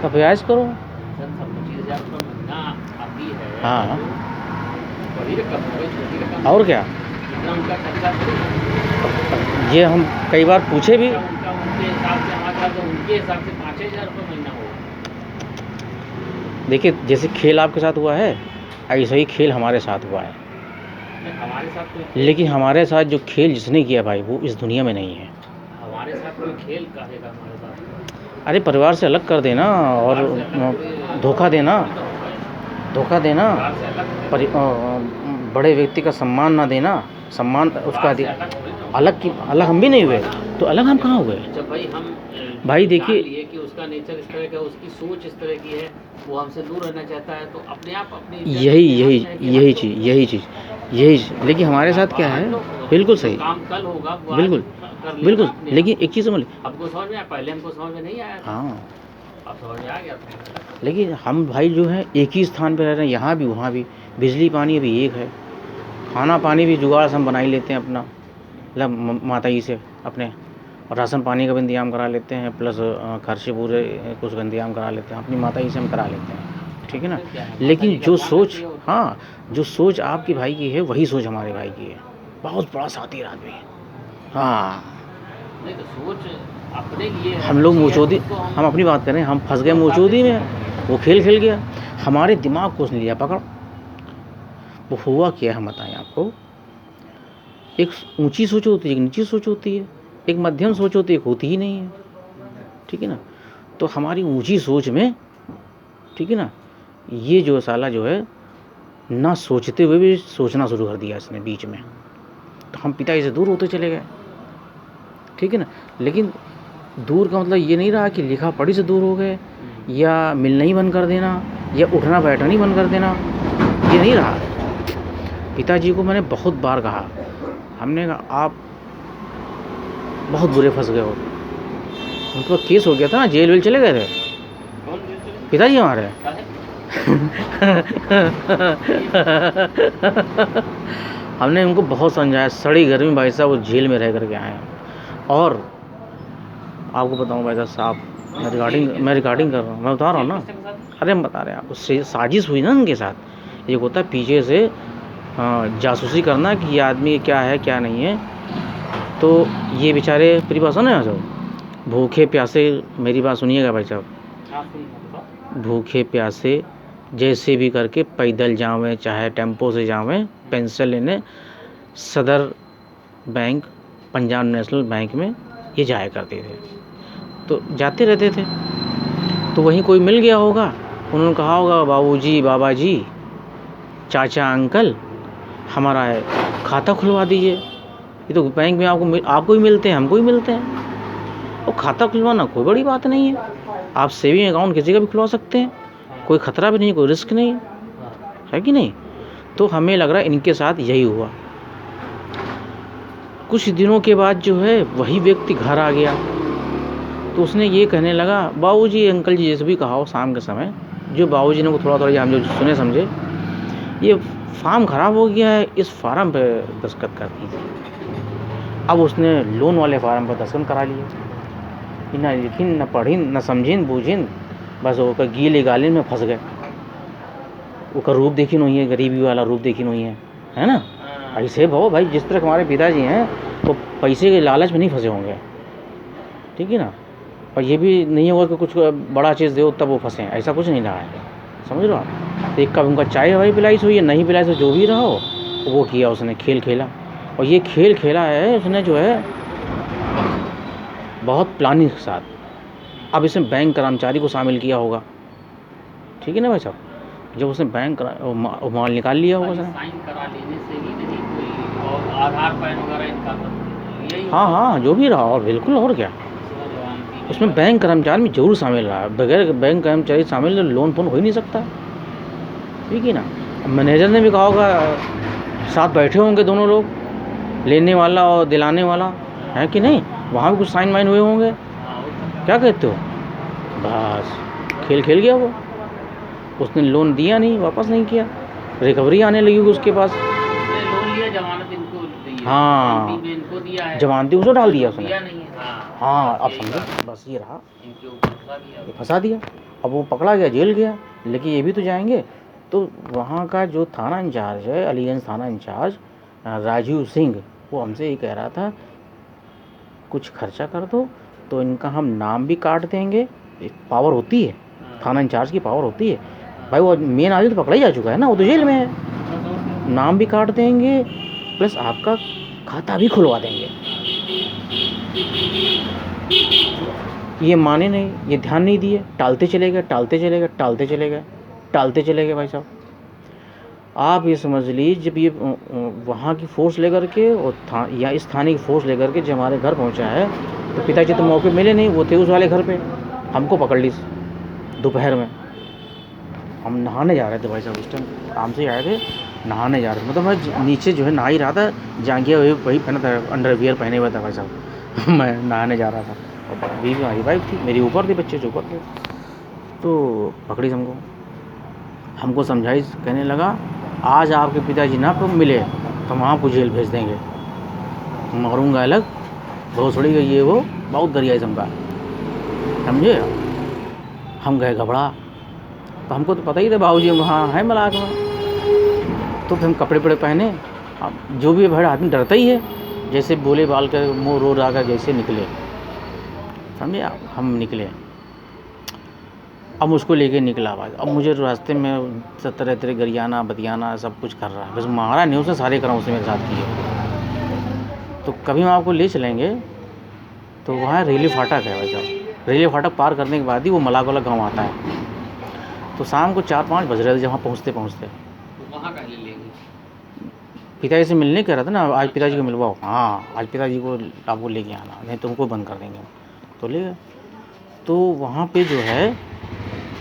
तो फिर ऐश करो। पेंशन सब 25,000 रुपये महीना आती है। हाँ, बड़ी रकम है, छोटी रकम और क्या। इतना उनका खर्चा थोड़ी है। ये हम कई बार पूछे भी, उनका उनके हिसाब से हमारा, तो उनके हिसाब से 5,000 रुपये महीना होगा। देखिए जैसे खेल आपके साथ हुआ है, ऐसा ही खेल हमारे साथ हुआ है। हमारे साथ कोई, लेकिन हमारे साथ जो खेल जिसने किया भाई, वो इस दुनिया में नहीं है। हमारे साथ कोई खेल कहेगा हमारे साथ? अरे परिवार से अलग कर देना और धोखा देना, परिवार से अलग बड़े व्यक्ति का सम्मान ना देना, सम्मान उसका से अलग थोड़ी ना। अलग हम भी नहीं हुए, तो अलग हम कहाँ हुए जब भाई हम भाई। देखिए जान लिए कि उसका नेचर इस तरह का, उसकी सोच इस तरह की है, वो हमसे दूर रहना चाहता है, तो अपने आप अपनी यही चीज़। लेकिन हमारे साथ क्या है, बिल्कुल सही, काम कल होगा वो आज बिल्कुल कर लेगा बिल्कुल। अपने लेकिन आप। एक चीज़ समझ, आपको समझ में आया? पहले हमको समझ में नहीं आया था, हाँ, अब समझ में आ गया था। लेकिन हम भाई जो है एक ही स्थान पे रह रहे हैं, यहाँ भी वहाँ भी। बिजली पानी अभी एक है, खाना पानी भी जुगाड़ से हम बना ही लेते हैं अपना, मतलब माता जी से अपने, और राशन पानी का भी इंतजाम करा लेते हैं, प्लस खर्चे पूरे कुछ का इंतजाम करा लेते हैं, अपनी माता जी से हम करा लेते हैं, ठीक है ना। लेकिन जो सोच, हाँ, जो सोच आपकी भाई की है, वही सोच हमारे भाई की है। बहुत बड़ा साथी आदमी है, हाँ। नहीं तो सोच अपने लिए है, हम लोग अच्छी है, मौजूदी, उसको हम अपनी बात करें, हम फंस गए मौजूदी में, वो खेल खेल गया, हमारे दिमाग को उसने लिया पकड़। वो हुआ क्या है हम बताएं आपको। एक ऊंची सोच होती है, एक नीची सोच होती है, एक मध्यम सोच होती है, एक होती ही नहीं है, ठीक है ना। तो हमारी ऊंची सोच में, ठीक है ना, ये जो साला जो है ना सोचते हुए भी सोचना शुरू कर दिया इसने बीच में, तो हम पिताजी से दूर होते चले गए, ठीक है ना। लेकिन दूर का मतलब ये नहीं रहा कि लिखा पढ़ी से दूर हो गए, या मिलना ही बंद कर देना, या उठना बैठना ही बंद कर देना, ये नहीं रहा। पिताजी को मैंने बहुत बार कहा, हमने कहा आप बहुत बुरे फंस गए हो। उनके पास केस हो गया था ना, जेल वेल चले गए थे कौन देते? पिताजी हमारे। क्या है? हमने उनको बहुत समझाया, सड़ी गर्मी भाई साहब वो जेल में रह करके आए हैं। और आपको बताऊं भाई साहब, मैं रिकॉर्डिंग कर रहा हूँ, मैं बता रहा हूँ ना, अरे हम बता रहे हैं आपको, साजिश हुई ना उनके साथ। एक होता है पीछे से जासूसी करना कि ये आदमी क्या है क्या नहीं है। तो ये बेचारे, मेरी बात सुनो सब, भूखे प्यासे, मेरी बात सुनिएगा भाई साहब, भूखे प्यासे जैसे भी करके पैदल जावें, चाहे टेम्पो से जावें, पेंसिल लेने सदर बैंक, पंजाब नेशनल बैंक में ये जाया करते थे। तो जाते रहते थे, तो वहीं कोई मिल गया होगा, उन्होंने कहा होगा बाबूजी, बाबा जी, चाचा, अंकल, हमारा खाता खुलवा दीजिए। ये तो बैंक में आपको भी मिलते हैं, हमको भी मिलते हैं। और खाता खुलवाना कोई बड़ी बात नहीं है, आप सेविंग अकाउंट किसी का भी खुलवा सकते हैं, कोई खतरा भी नहीं, कोई रिस्क नहीं है कि नहीं। तो हमें लग रहा है इनके साथ यही हुआ। कुछ दिनों के बाद जो है वही व्यक्ति घर आ गया, तो उसने ये कहने लगा, बाबूजी, अंकल जी, जैसे भी कहा हो शाम के समय, जो बाबूजी ने को थोड़ा हम जो सुने समझे, ये फार्म ख़राब हो गया है, इस फार्म पे दस्तखत कर दीजिए। अब उसने लोन वाले फार्म पर दस्तखत करा लिए, ना लिखिन, ना पढ़िन, ना समझिन बूझिन, बस वो गीले गालिन में फंस गए। उसका रूप देखी नहीं है, गरीबी वाला रूप देखी नहीं है ना। ऐसे भाई जिस तरह हमारे पिताजी हैं वो पैसे के लालच में नहीं फंसे होंगे, ठीक है ना। और ये भी नहीं होगा कि कुछ बड़ा चीज़ दो तब वो फंसे, ऐसा कुछ नहीं रहा है, समझ लो आप। तो एक कब उनका चाय भाई पिलाई हुई है, नहीं पिलाई तो जो भी रहा हो वो किया उसने, खेल खेला। और ये खेल खेला है उसने जो है बहुत प्लानिंग के साथ। अब इसमें बैंक कर्मचारी को शामिल किया होगा, ठीक है ना भाई साहब। जब उसने बैंक माल निकाल लिया होगा, साइन करा लेने से ही नहीं कोई, और आधार पैन वगैरह इनका यही। हाँ, जो भी रहा, और बिल्कुल, और क्या, उसमें बैंक कर्मचारी में जरूर शामिल रहा। बगैर बैंक कर्मचारी शामिल लोन फोन हो ही नहीं सकता, ठीक है ना। मैनेजर ने भी कहा होगा, साथ बैठे होंगे दोनों लोग, लेने वाला और दिलाने वाला, है कि नहीं, वहाँ भी कुछ साइन वाइन हुए होंगे। क्या कहते हो, बस खेल खेल गया वो। उसने लोन दिया नहीं, वापस नहीं किया, रिकवरी आने लगी उसके पास। लोन लिया, जमानत इनको दी, हाँ, इनको दिया है, जमानती उसको डाल दिया उसने। दिया नहीं है। हाँ, अब समझो, बस ये रहा, इनके ऊपर फंसा दिया। अब वो पकड़ा गया, जेल गया, लेकिन ये भी तो जाएंगे। तो वहाँ का जो थाना इंचार्ज है, अलीगंज थाना इंचार्ज राजीव सिंह, वो हमसे ये कह रहा था, कुछ खर्चा कर दो तो इनका हम नाम भी काट देंगे। पावर होती है, थाना इंचार्ज की पावर होती है भाई। वो मेन आदमी तो पकड़ा ही जा चुका है ना, वो तो जेल में है। नाम भी काट देंगे, प्लस आपका खाता भी खुलवा देंगे। ये माने नहीं, ये ध्यान नहीं दिए, टालते चले गए भाई साहब। आप ये समझ लीजिए, जब ये वहाँ की फोर्स लेकर के और या इस थाने की फोर्स लेकर के जब हमारे घर पहुँचा है, तो पिताजी तो मौके मिले नहीं, वो थे उस वाले घर पे। हमको पकड़ ली दोपहर में, हम नहाने जा रहे थे भाई साहब, उस टाइम काम से आए थे, नहाने जा रहे थे। मतलब मैं नीचे जो है नहा ही रहा था, जांघिया वही पहना था, अंडरवियर पहने हुआ था भाई साहब। मैं नहाने जा रहा था, और बीवी हमारी वाइफ थी, मेरी ऊपर थी, बच्चे जो ऊपर थे। तो पकड़ी हमको समझाई, कहने लगा, आज आपके पिताजी ना आपको मिले तो हम आपको जेल भेज देंगे, मारूंगा अलग, बहुत छोड़ी गई ये वो, बहुत गरियाई समझा, समझे। हम गए घबरा, तो हमको तो पता ही था बाबूजी वहाँ है मलाक में। तो फिर हम कपड़े पड़े पहने, अब जो भी भाई आदमी डरता ही है, जैसे बोले बाल कर मुँह रो रहा कर जैसे निकले, समझे आप। हम निकले, अब उसको लेके निकला भाई। अब मुझे रास्ते में तरह तरह गरियाना बतियाना सब कुछ कर रहा है, बस मारा नहीं उसने, सारे कराम उसने मेरे साथ किए। तो कभी हम आपको ले चलेंगे, तो वहाँ रेलवे फाटक है भाई साहब। रेलवे फाटक पार करने के बाद ही वो मलाक वाला गाँव आता है। तो शाम को 4-5 बज रहे थे जहाँ पहुँचते वहाँ का ले लेंगे। पिताजी से मिलने कह रहा था ना, आज पिताजी को मिलवाओ। हाँ, आज पिताजी को आपको लेके आना, नहीं तुमको बंद कर देंगे। तो ले गए। तो वहाँ पे जो है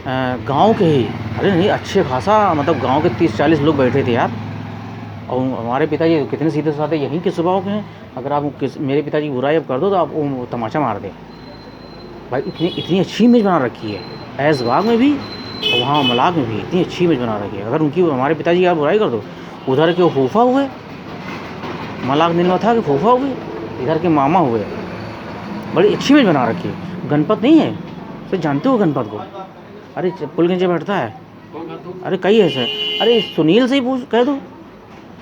गांव के ही, अरे नहीं, अच्छे खासा, मतलब गांव के 30-40 लोग बैठे थे यार। और हमारे पिताजी कितने सीधे साधे यहीं के स्वभाव के हैं। अगर आप मेरे पिताजी की बुराई अब कर दो तो आप वो तमाचा मार दे भाई। इतनी अच्छी इमेज बना रखी है, ऐशबाग में भी और वहाँ मलाक में भी इतनी अच्छी इमेज बना रखी है। अगर उनकी, हमारे पिताजी की आप बुराई कर दो, उधर के फूफा हुए, मलाक दिन था कि फूफा हुए, इधर के मामा हुए, बड़ी अच्छी इमेज बना रखी है। गणपत नहीं है तो जानते हो गणपत को, अरे पुल के नीचे बैठता है, अरे कई ऐसे, अरे सुनील से ही पूछ, कह दो।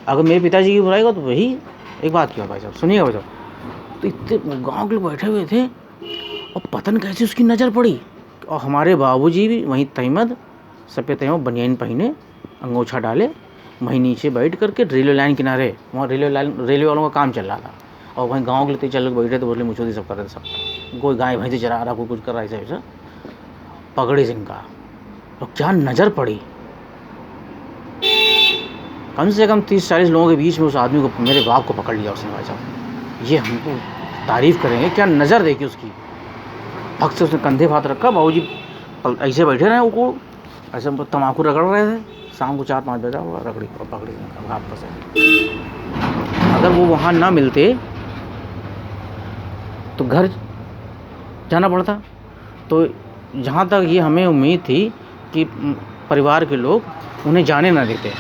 अगर मेरे पिताजी की बुराई का तो वही एक बात किया भाई साहब, सुनिएगा भाई साहब। तो इतने गाँव के लोग बैठे हुए थे, और पतन कैसे उसकी नज़र पड़ी। और हमारे बाबूजी भी वहीं तहमद सफ़ेद तहमद बनियान पहने, अंगोछा डाले, वहीं नीचे बैठ करके रेलवे लाइन किनारे, वहाँ रेलवे वालों का काम चल रहा था। और वहीं गाँव के 3-4 लोग बैठे थे, बोले मुझे सब कर रहे थे सब, कोई गाय भैंसे चरा रहा, कोई कुछ कर रहा है ऐसा। पगड़ी सिंह का। और क्या नज़र पड़ी, कम से कम 30-40 लोगों के बीच में उस आदमी को, मेरे बाप को पकड़ लिया उसने भाई साहब। ये हमको तारीफ़ करेंगे, क्या नज़र देखी उसकी। भक्त से उसने कंधे हाथ रखा, बाबूजी ऐसे बैठे रहे, वो ऐसे तम्बाकू रगड़ रहे थे। शाम को 4-5 बजा हुआ, रगड़ी और पकड़ी वापस है। अगर वो वहाँ ना मिलते तो घर जाना पड़ता। तो जहाँ तक ये हमें उम्मीद थी कि परिवार के लोग उन्हें जाने ना देते,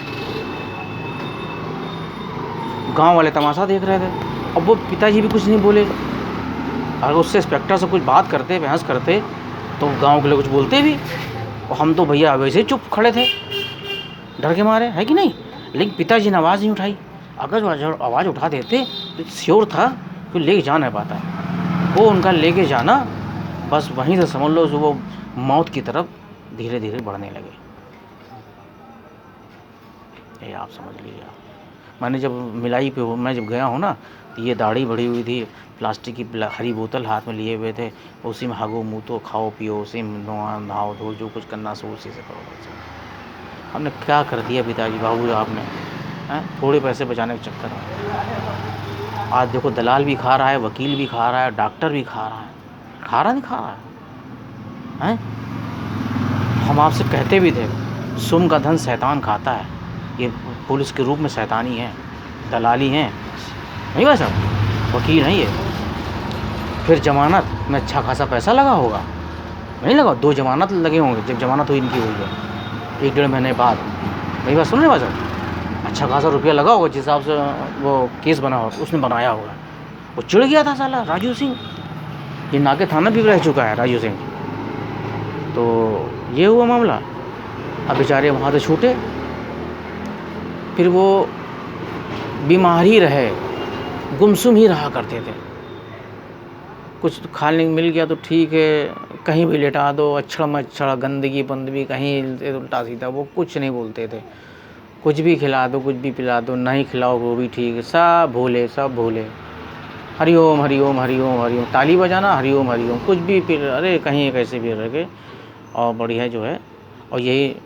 गांव वाले तमाशा देख रहे थे। अब वो पिताजी भी कुछ नहीं बोले। अगर उससे इंस्पेक्टर से कुछ बात करते, बहस करते, तो गांव के लोग कुछ बोलते भी। और हम तो भैया वैसे ही चुप खड़े थे डर के मारे, है कि नहीं। लेकिन पिताजी ने आवाज़ नहीं उठाई। अगर वो आवाज़ उठा देते तो श्योर था कि लेके जा नहीं पाता। वो उनका लेके जाना, बस वहीं से समझ लो वो मौत की तरफ धीरे धीरे बढ़ने लगे। ये आप समझ लीजिए। मैंने जब मिलाई पे मैं जब गया हूँ ना, तो ये दाढ़ी बढ़ी हुई थी, प्लास्टिक की हरी बोतल हाथ में लिए हुए थे, उसी में हागो मुँह तो खाओ पियो, उसी में नहाओ धो, जो कुछ करना सो उसी से करो। हमने क्या कर दिया पिताजी, बाबू आपने, थोड़े पैसे बचाने के चक्कर में। आज देखो दलाल भी खा रहा है, वकील भी खा रहा है, डॉक्टर भी खा रहा है। खा रहा नहीं खा रहा है? हम आपसे कहते भी थे, सुम का धन शैतान खाता है। ये पुलिस के रूप में शैतानी है, दलाली हैं, नहीं भाई साहब, वकील हैं ये। फिर जमानत में अच्छा खासा पैसा लगा होगा, नहीं लगा? 2 जमानत लगे होंगे जब जमानत हुई इनकी हुई है, 1-1.5 महीने बाद। मेरी बात सुन रहे भाई साहब? अच्छा खासा रुपया लगा होगा जिस हिसाब से वो केस बना होगा, उसने बनाया होगा। वो चिढ़ गया था साला राजू सिंह, ये नाके थाना भी रह चुका है राजू सिंह। तो ये हुआ मामला। अब बेचारे वहाँ से छूटे, फिर वो बीमार ही रहे, गुमसुम ही रहा करते थे। कुछ खाने मिल गया तो ठीक है, कहीं भी लेटा दो, अछड़ मच्छड़ गंदगी बंदगी कहीं उल्टा सीधा, वो कुछ नहीं बोलते थे। कुछ भी खिला दो, कुछ भी पिला दो, नहीं खिलाओ वो भी ठीक है, सब भोले सब भोले। हरिओम हरिओम हरिओम हरिओम, ताली बजाना, हरिओम हरिओम, कुछ भी फिर अरे कहीं कैसे भी रखे। और बढ़िया जो है, और यही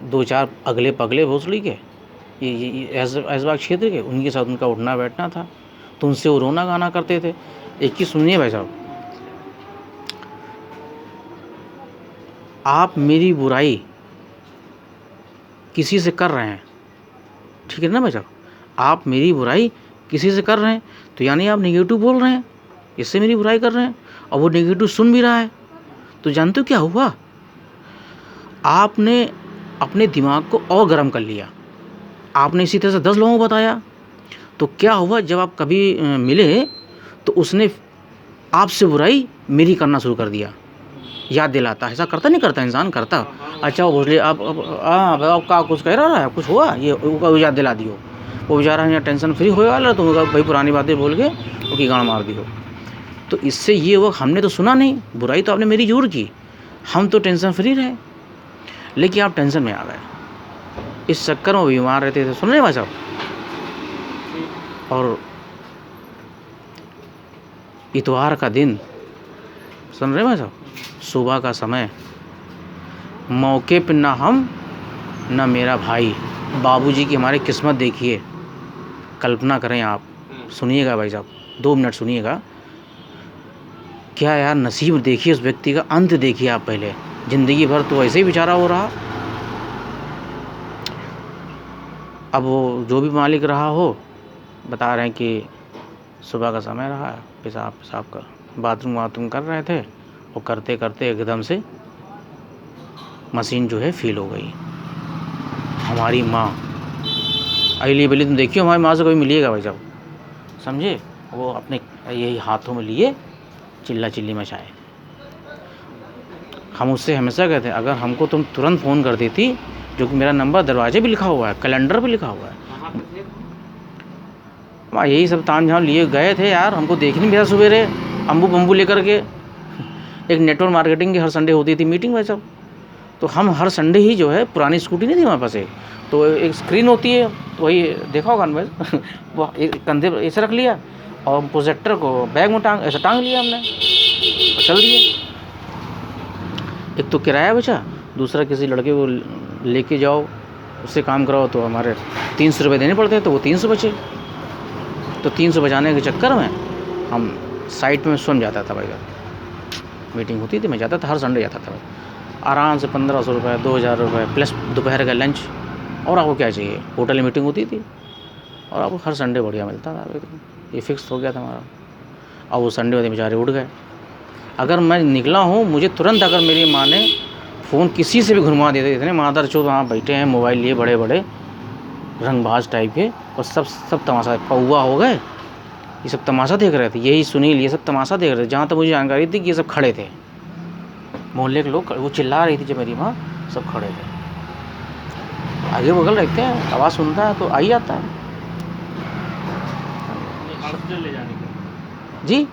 2-4 अगले पगले भोसड़ी के, ये ऐशबाग क्षेत्र के, उनके साथ उनका उठना बैठना था। तो उनसे वो रोना गाना करते थे। एक चीज़ सुनिए भाई साहब, आप मेरी बुराई किसी से कर रहे हैं, ठीक है ना भाई साहब? आप मेरी बुराई किसी से कर रहे हैं तो यानी आप नेगेटिव बोल रहे हैं, इससे मेरी बुराई कर रहे हैं, और वो नेगेटिव सुन भी रहा है। तो जानते हो क्या हुआ? आपने अपने दिमाग को और गर्म कर लिया। आपने इसी तरह से 10 लोगों को बताया। तो क्या हुआ, जब आप कभी मिले तो उसने आपसे बुराई मेरी करना शुरू कर दिया। याद दिलाता, ऐसा करता नहीं करता इंसान, करता। अच्छा वो बोले आप का कुछ कह रहा है, कुछ हुआ, ये याद दिला दियो। वो बेचारा यहाँ टेंशन फ्री होने वाला, तो भाई पुरानी बातें बोल के उसकी गाड़ मार दियो। तो इससे ये हुआ, हमने तो सुना नहीं, बुराई तो आपने मेरी जरूर की, हम तो टेंशन फ्री रहे, लेकिन आप टेंशन में आ गए। इस चक्कर में बीमार रहते थे, सुन रहे भाई साहब? और इतवार का दिन, सुन रहे भाई साहब, सुबह का समय, मौके पे ना हम ना मेरा भाई, बाबूजी की हमारी किस्मत देखिए। कल्पना करें आप, सुनिएगा भाई साहब, 2 मिनट सुनिएगा। क्या यार नसीब देखिए उस व्यक्ति का, अंत देखिए आप पहले। ज़िंदगी भर तो ऐसे ही बेचारा हो रहा। अब वो जो भी मालिक रहा हो, बता रहे हैं कि सुबह का समय रहा, पेशाब का बाथरूम कर रहे थे, और करते करते एकदम से मशीन जो है फील हो गई। हमारी माँ अली बली, तुम देखियो हमारी माँ से कभी मिलिएगा भाई साहब, समझे? वो अपने यही हाथों में लिए चिल्ला चिल्ली मचाए। हम उससे हमेशा कहते हैं, अगर हमको तुम तुरंत फ़ोन कर देती, जो कि मेरा नंबर दरवाजे पे लिखा हुआ है, कैलेंडर पे लिखा हुआ है। वहाँ यही सब ताम झाम लिए गए थे यार, हमको देख नहीं मिला सवेरे अम्बू बम्बू लेकर के। एक नेटवर्क मार्केटिंग की हर संडे होती थी मीटिंग भाई साहब, तो हम हर संडे ही जो है, पुरानी स्कूटी नहीं थी हमारे पास, तो एक स्क्रीन होती है, तो वही देखा होगा ना, वो एक कंधे पर ऐसे रख लिया और प्रोजेक्टर को बैग में ऐसे टांग लिया हमने और चल दिए। एक तो किराया बचा, दूसरा किसी लड़के को लेके जाओ उससे काम कराओ तो हमारे 300 रुपये देने पड़ते हैं, तो वो 300 बचे। तो 300 बचाने के चक्कर में हम साइट में स्वयं जाता था भाई, मीटिंग होती थी मैं जाता था, हर संडे जाता था भाई, आराम से 1500 रुपये 2000 रुपये प्लस दोपहर का लंच। और आपको क्या चाहिए, होटल में मीटिंग होती थी और आपको हर संडे बढ़िया मिलता था भाई, ये फिक्स हो गया था हमारा। अब वो संडे वाले बेचारे उठ गए। अगर मैं निकला हूँ, मुझे तुरंत अगर मेरी माँ ने फ़ोन किसी से भी घुमा देते, इतने मादर चौथ वहाँ बैठे हैं मोबाइल लिए बड़े बड़े रंगबाज टाइप के, और सब तमाशा पौआ हो गए, ये सब तमाशा देख रहे थे, यही सुनील ये सब तमाशा देख रहे थे। जहाँ तक मुझे जानकारी थी कि ये सब खड़े थे, मोहल्ले के लोग, वो चिल्ला रही थी जब मेरी माँ, सब खड़े थे। आगे बगल रहते हैं, आवाज़ सुनता है तो आ ही आता है हॉस्पिटल ले जाने के जी।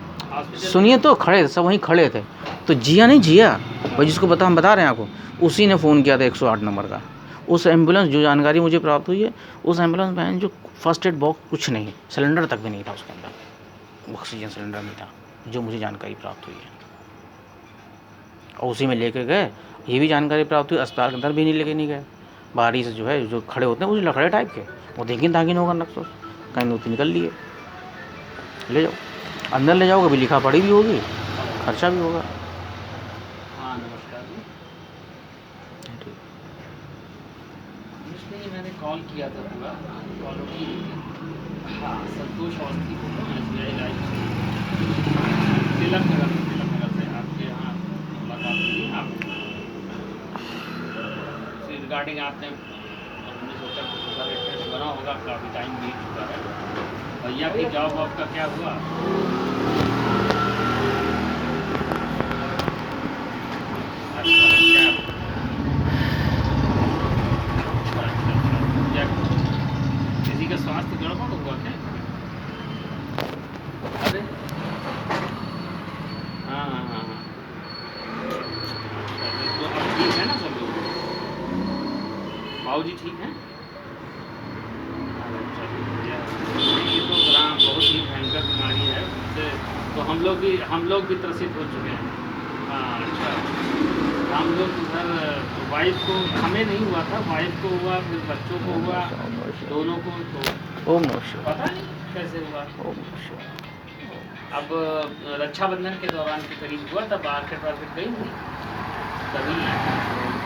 सुनिए तो खड़े थे, सब वहीं खड़े थे। तो जिया नहीं जिया भाई, जिसको हम बता रहे हैं आपको, उसी ने फ़ोन किया था 108 नंबर का। उस एम्बुलेंस, जो जानकारी मुझे प्राप्त हुई है, उस एम्बुलेंस में जो फर्स्ट एड बॉक्स कुछ नहीं, सिलेंडर तक भी नहीं था उसके अंदर, ऑक्सीजन सिलेंडर नहीं था, जो मुझे जानकारी प्राप्त हुई है। और उसी में लेके गए, ये भी जानकारी प्राप्त हुई, अस्पताल के अंदर भी नहीं गए। बाहरी से जो है, जो खड़े होते हैं वो लकड़े टाइप के, वो देखिन ताकिन होगा नक्सों कहीं नोती निकल लिए, ले जाओ अंदर ले जाओ, कभी लिखा पढ़ी भी होगी, खर्चा भी होगा। हाँ नमस्कार जी, इसलिए मैंने कॉल किया था, पूरा कॉल उठी नहीं थी। हाँ संतोष अवस्थी को SBI लाइफ तिलक नगर से आपके यहाँ मुलाकात हुई। आप रिगार्डिंग आपने, हमने सोचा कुछ होगा, एड्रेस बना होगा, काफ़ी टाइम बीत चुका है। भैया की जॉब आपका क्या हुआ? अच्छा क्या किसी का स्वास्थ्य गड़बड़ हुआ क्या? अरे हाँ हाँ हाँ हाँ, तो अब ठीक है ना सब लोग? भाऊ जी ठीक हैं? ये तो बहुत ही भयंकर बीमारी है, उससे तो हम लोग भी त्रसित हो चुके हैं। हाँ अच्छा, हम लोग उधर वाइफ को, हमें नहीं हुआ था, वाइफ को हुआ, फिर बच्चों को हुआ, दोनों को, तो पता नहीं कैसे हुआ। अब रक्षाबंधन के दौरान के करीब हुआ, तब मार्केट गई थी, तभी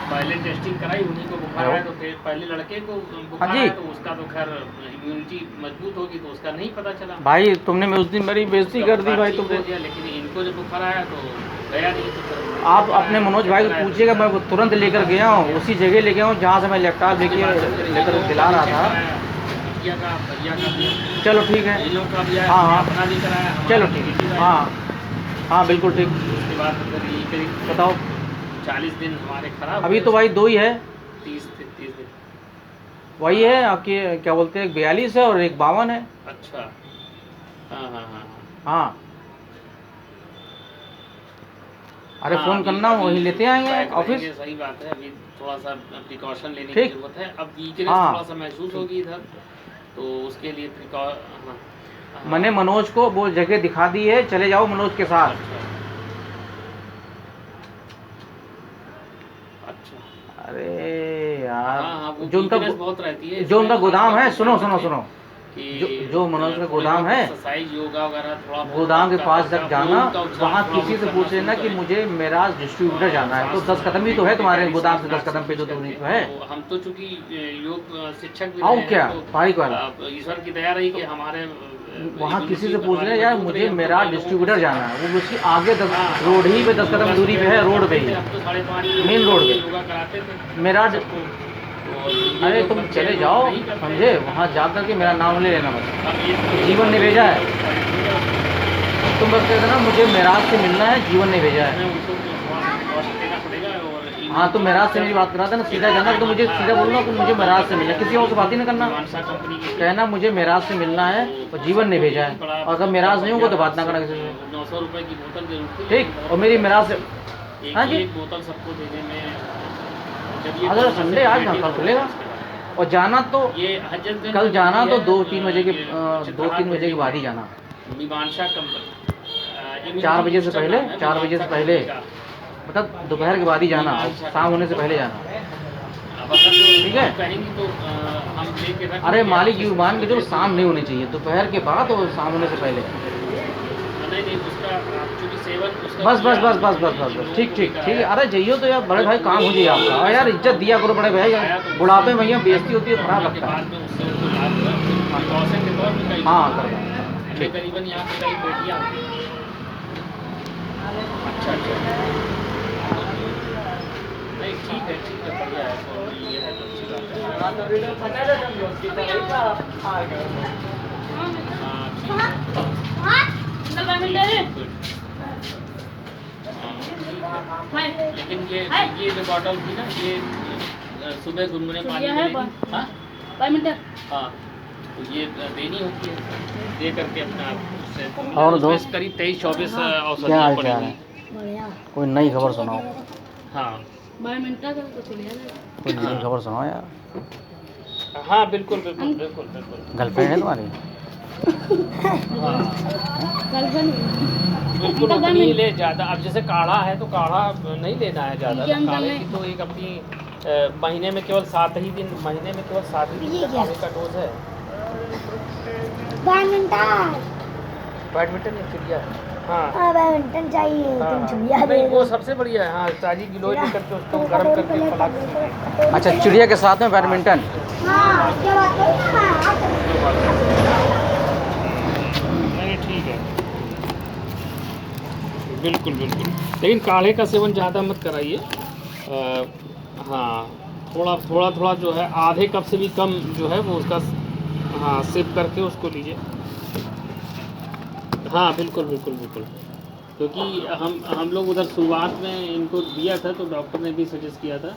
पहले टेस्टिंग कराई, उन्हीं को बुखार आया, तो फिर पहले लड़के को बुखार आया, तो उसका तो खैर इम्यूनिटी मजबूत होगी, तो उसका नहीं पता चला। भाई तुमने मैं उस दिन मेरी बेइज्जती कर दी भाई तुमको, लेकिन इनको जब बुखार आया तो गया नहीं। तो आप अपने मनोज भाई को पूछिएगा, मैं वो तुरंत लेकर गया हूँ, उसी जगह ले गया हूँ जहाँ से मैं लैपटॉप लेकर दिला रहा था। भैया का चलो ठीक है, इन लोग का भी हाँ हाँ अपना भी कराया, चलो ठीक है, हाँ हाँ बिल्कुल ठीक। उसके बाद करीब बताओ 40 दिन हमारे खराब। अभी तो भाई 2 ही है, 30 दिन वही है आपके, क्या बोलते हैं, 42 है और एक 52 है। अच्छा हाँ हाँ हाँ हाँ अरे हाँ, फ़ोन करना, वही लेते आएंगे ऑफिस। सही बात है, अभी थोड़ा सा प्रिकॉशन लेने की ठीक। जरूरत है। अब वीकनेस हाँ। थोड़ा सा महसूस होगी इधर, तो उसके लिए मैंने मनोज को वो जगह दिखा दी है, चले जाओ मनोज के साथ। अच्छा अरे यार हाँ, वो जो उनका बहुत रहती है, जो उनका गोदाम है, सुनो सुनो सुनो, कि जो मनोज का गोदाम है, एक्सरसाइज योगा वगैरह थोड़ा गोदाम के पास तक जाना, वहाँ किसी से पूछ लेना कि मुझे मेरा डिस्ट्रीब्यूटर जाना है, तो 10 कदम ही तो है तुम्हारे गोदाम से, 10 कदम पे जो दूरी तो है। हम तो चूंकि योग शिक्षक भी आओ रहे हैं, क्या तो पारिक वाला, ईश्वर की दया रही कि हमारे वहाँ किसी से पूछ ले यार मुझे मेरा डिस्ट्रीब्यूटर जाना है, वो उसकी आगे रोड ही पे 10 कदम दूरी पे है, रोड पे ही, मेन रोड पे योगा कराते थे मेरा। अरे तुम चले जाओ, समझे, वहाँ जा करके मेरा नाम ले लेना, बस जीवन ने भेजा है, तुम बस कह देना मुझे मेराज से मिलना है, जीवन ने भेजा है। हाँ तो मेराज से मेरी बात करा देना, सीधा जाना, तो मुझे सीधा बोलना कि मुझे मेराज से मिलना है, किसी और से बात ही नहीं करना, कहना मुझे मेराज से मिलना है और जीवन ने भेजा है, और अगर मेराज नहीं होगा तो बात ना करना किसी से। 900 रुपए की बोतल जरूर, ठीक, और मेरी मेराज से, हाँ जी, एक बोतल सबको देने में, अगर संडे आज ना कल खुलेगा, और जाना तो कल जाना तो 2-3 बजे के 2-3 बजे के बाद ही जाना, मीमांसा कंपनी 4 बजे से पहले, 4 बजे से पहले मतलब दोपहर के बाद ही जाना, शाम होने से पहले जाना। अब अगर जो ठीक है। कहेंगी तो हम लेके रख अरे लेंगे। मालिक यू मान के जो शाम नहीं होनी चाहिए, दोपहर के बाद और शाम होने से पहले। नहीं नहीं, उसका एक्चुअली सेवन उसका बस बस किया, बस बस बस बस बस ठीक ठीक ठीक है। अरे जाइयो तो यार, बड़े भाई काम हो जाए आपका। और यार इज्जत दिया करो बड़े भाई, बुढ़ापे में भैया बेइज्जती होती है, खराब कोरोना के लगता है। बाद में उससे उनको लाभ हुआ, प्रिकॉशन के तौर पे कई हाँ कर दो। हमें करीबन यहाँ पे कई बेटियाँ होती हैं। अच्छा अच्छा, नहीं ठीक है बढ़िया है, तो ये है तो अच्छी बात है। हाँ ठीक है, गुड। लेकिन ये जो बॉटल थी ना, ये सुबह गुनगुने पानी में लेनी। हाँ हाँ, तो ये देनी होती है, दे करके अपना उससे और दोस्त करीब 23-24 क्या औषधियाँ हाल पड़ी चाल हुई। है? कोई नई खबर सुनाओ, हाँ कोई नई खबर सुनाओ यार। हाँ बिल्कुल बिल्कुल बिल्कुल बिल्कुल। गर्लफ्रेंड है तुम्हारी? हाँ बिल्कुल उतनी ही ले ज़्यादा। अब जैसे काढ़ा है तो काढ़ा नहीं लेना है ज़्यादा, तो काढ़े की तो एक अपनी महीने में केवल 7 ही दिन, महीने में केवल 7 ही दिन का काढ़े का डोज है। बैडमिंटन या चिड़िया? हाँ बैडमिंटन चाहिए, तुम चिड़िया नहीं दे वो दो। सबसे बढ़िया है। हाँ, ताजी गिलोय में करके उसको गर्म करके फला के। अच्छा, चिड़िया के साथ में बैडमिंटन। हाँ क्या बात है ना? नहीं ठीक है, बिल्कुल बिल्कुल। लेकिन काढ़े का सेवन ज़्यादा मत कराइए। हाँ, थोड़ा जो है आधे कप से भी कम जो है वो उसका, हाँ सिप करके उसको लीजिए। हाँ बिल्कुल बिल्कुल बिल्कुल, क्योंकि हम लोग उधर शुरुआत में इनको दिया था तो डॉक्टर ने भी सजेस्ट किया था।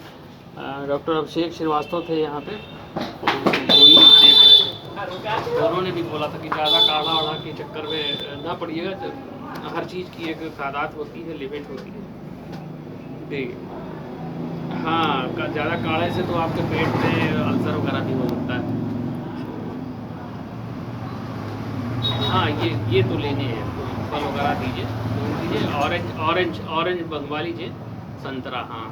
डॉक्टर अभिषेक श्रीवास्तव थे यहाँ पे, वही देख रहे थे, तो उन्होंने भी बोला था कि ज़्यादा काढ़ा वाढ़ा के चक्कर में ना पड़िएगा। तो हर चीज़ की एक तादाद होती है, लिमिट होती है। देखिए हाँ, ज़्यादा काढ़े से तो आपके पेट में अल्सर वगैरह भी हो सकता है। हाँ ये तो लेने हैं, तो फल वगैरह दीजिए, दूध दीजिए। ऑरेंज मंगवा लीजिए, संतरा। हाँ,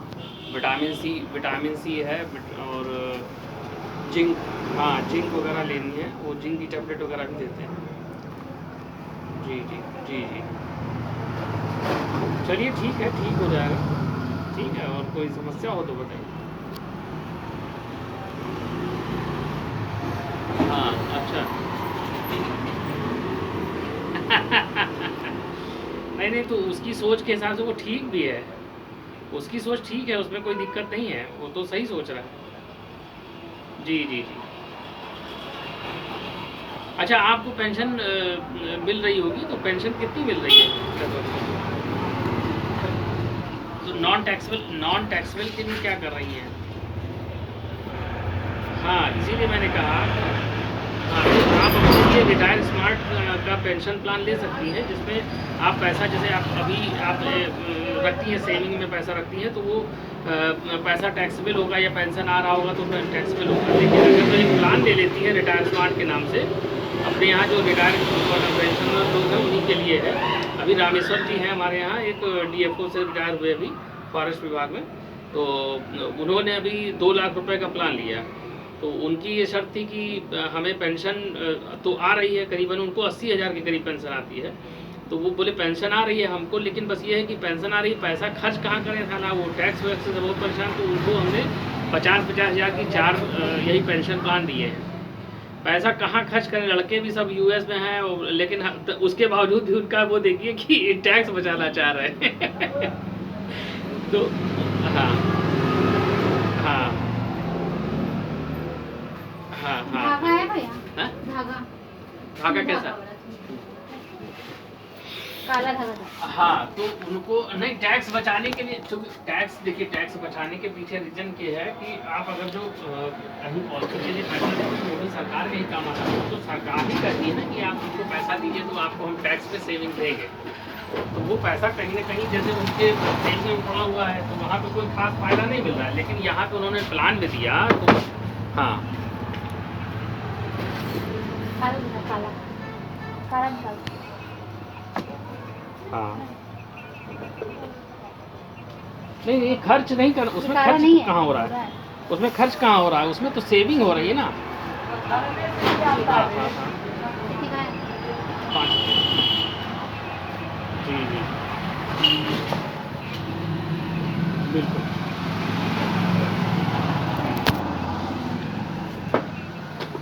विटामिन सी है, और जिंक, हाँ जिंक वगैरह लेनी है, वो जिंक की टैबलेट वगैरह भी देते हैं। जी जी जी जी, चलिए ठीक है, ठीक हो जाएगा। ठीक है, और कोई समस्या हो तो बताइए। हाँ अच्छा नहीं तो उसकी सोच के हिसाब से वो ठीक भी है, उसकी सोच ठीक है, उसमें कोई दिक्कत नहीं है, वो तो सही सोच रहा है। जी जी जी। अच्छा, आपको पेंशन मिल रही होगी, तो पेंशन कितनी मिल रही है? तो नॉन टैक्सेबल के लिए क्या कर रही हैं? हाँ इसीलिए मैंने कहा, हाँ तो आप अपने लिए रिटायर स्मार्ट का पेंशन प्लान ले सकती हैं, जिसमें आप पैसा, जैसे आप अभी आप रखती हैं, सेविंग में पैसा रखती हैं, तो वो पैसा टैक्सेबल होगा, या पेंशन आ रहा होगा तो टैक्सेबल होगा। लेकिन अगर तो एक प्लान ले लेती है रिटायर स्मार्ट के नाम से, अपने यहाँ जो रिटायर पेंशनर लोग हैं उन्हीं के लिए है। अभी रामेश्वर जी हैं हमारे यहाँ, एक DFO से रिटायर हुए अभी फॉरेस्ट विभाग में, तो उन्होंने अभी 2 लाख रुपए का प्लान लिया। तो उनकी ये शर्त थी कि हमें पेंशन तो आ रही है, करीबन उनको 80,000 के करीब पेंशन आती है। तो वो बोले पेंशन आ रही है हमको, लेकिन बस ये है कि पेंशन आ रही है, पैसा खर्च कहाँ करें, था ना वो टैक्स वैक्स से बहुत परेशान। तो उनको हमने 50,000 की 4 यही पेंशन प्लान दिए हैं। पैसा कहाँ खर्च करें, लड़के भी सब US में हैं, लेकिन तो उसके बावजूद भी उनका वो देखिए कि टैक्स बचाना चाह रहे हैं तो हाँ हाँ हाँ हाँ, धागा है भैया? हाँ? धागा धागा कैसा? काला धागा। हाँ, तो उनको नहीं, टैक्स बचाने के लिए, चूँकि टैक्स देखिए, टैक्स बचाने के पीछे रीजन ये है कि आप अगर जो कहीं पॉलिसी के लिए पैसा देते हैं वो भी सरकार के ही काम आता है, तो सरकार ही कहती है ना कि आप हमको पैसा दीजिए तो आपको हम टैक्स पे सेविंग देंगे। तो वो पैसा कहीं ना कहीं जैसे उनके बैंक में पड़ा हुआ है, तो वहाँ पे कोई खास फायदा नहीं मिल रहा है, लेकिन यहाँ पे उन्होंने प्लान भी दिया। तो हाँ काला काला निकाल। हाँ नहीं नहीं, खर्च नहीं कर, उसमें काला खर्च नहीं है, कहाँ हो रहा पूरा है? उसमें खर्च कहाँ हो रहा है? उसमें तो सेविंग हो रही है ना। हाँ हाँ हाँ, कितने का है? 5 जी जी बिल्कुल।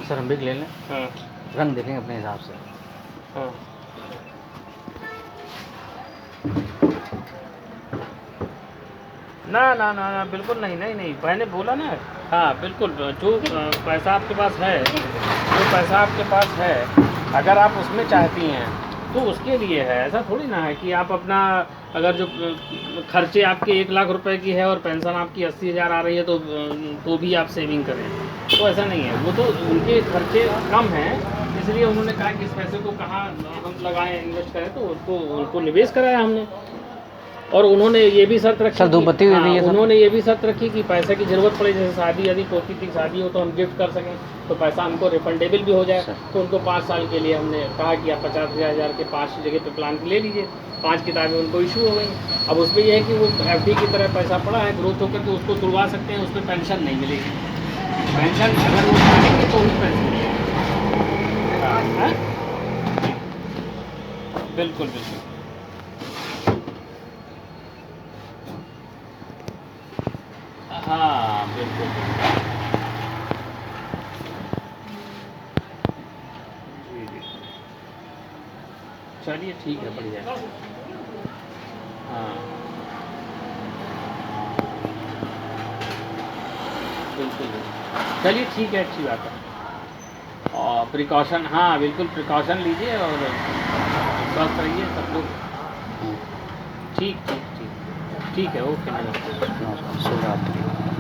सर हम भी ले लें, हाँ रंग देखेंगे अपने हिसाब से। हाँ ना ना ना ना, बिल्कुल नहीं नहीं नहीं, मैंने बोला ना। हाँ बिल्कुल, जो पैसा आपके पास है, जो पैसा आपके पास है, अगर आप उसमें चाहती हैं तो उसके लिए है। ऐसा थोड़ी ना है कि आप अपना, अगर जो खर्चे आपके 1 लाख रुपए की है और पेंशन आपकी 80,000 आ रही है तो भी आप सेविंग करें, तो ऐसा नहीं है। वो तो उनके खर्चे कम हैं, इसलिए उन्होंने कहा कि इस पैसे को कहाँ हम लगाएं, इन्वेस्ट करें, तो उनको निवेश कराया हमने। और उन्होंने ये भी शर्त रखी सर, धूप बत्ती कि, दे दीजिए सर। उन्होंने ये भी शर्त रखी कि पैसे की ज़रूरत पड़े, जैसे शादी यदि पोती की शादी हो तो हम गिफ्ट कर सकें, तो पैसा हमको रिफंडेबल भी हो जाए। सर। तो उनको 5 साल के लिए हमने कहा कि आप 50,000 के 5 जगह पे प्लान ले लीजिए। 5 किताबें उनको इशू हो गई। अब उसमें यह है कि वो एफडी की तरह पैसा पड़ा है, ग्रोथ होकर के उसको तुड़वा सकते हैं, उस पर पेंशन नहीं मिलेगी। पेंशन अगर वो उठाएंगे तो ही पेंशन मिलेगी। हाँ, बिल्कुल बिल्कुल। हाँ बिल्कुल जी जी, चलिए ठीक है, बढ़िया। हाँ बिल्कुल बिल्कुल, चलिए ठीक है, अच्छी बात है। और प्रिकॉशन, हाँ बिल्कुल प्रिकॉशन लीजिए और स्वस्थ रहिए सब लोग। ठीक ठीक ठीक ठीक है, ओके, नमस्ते। नमस्कार, शुभ रात्रि।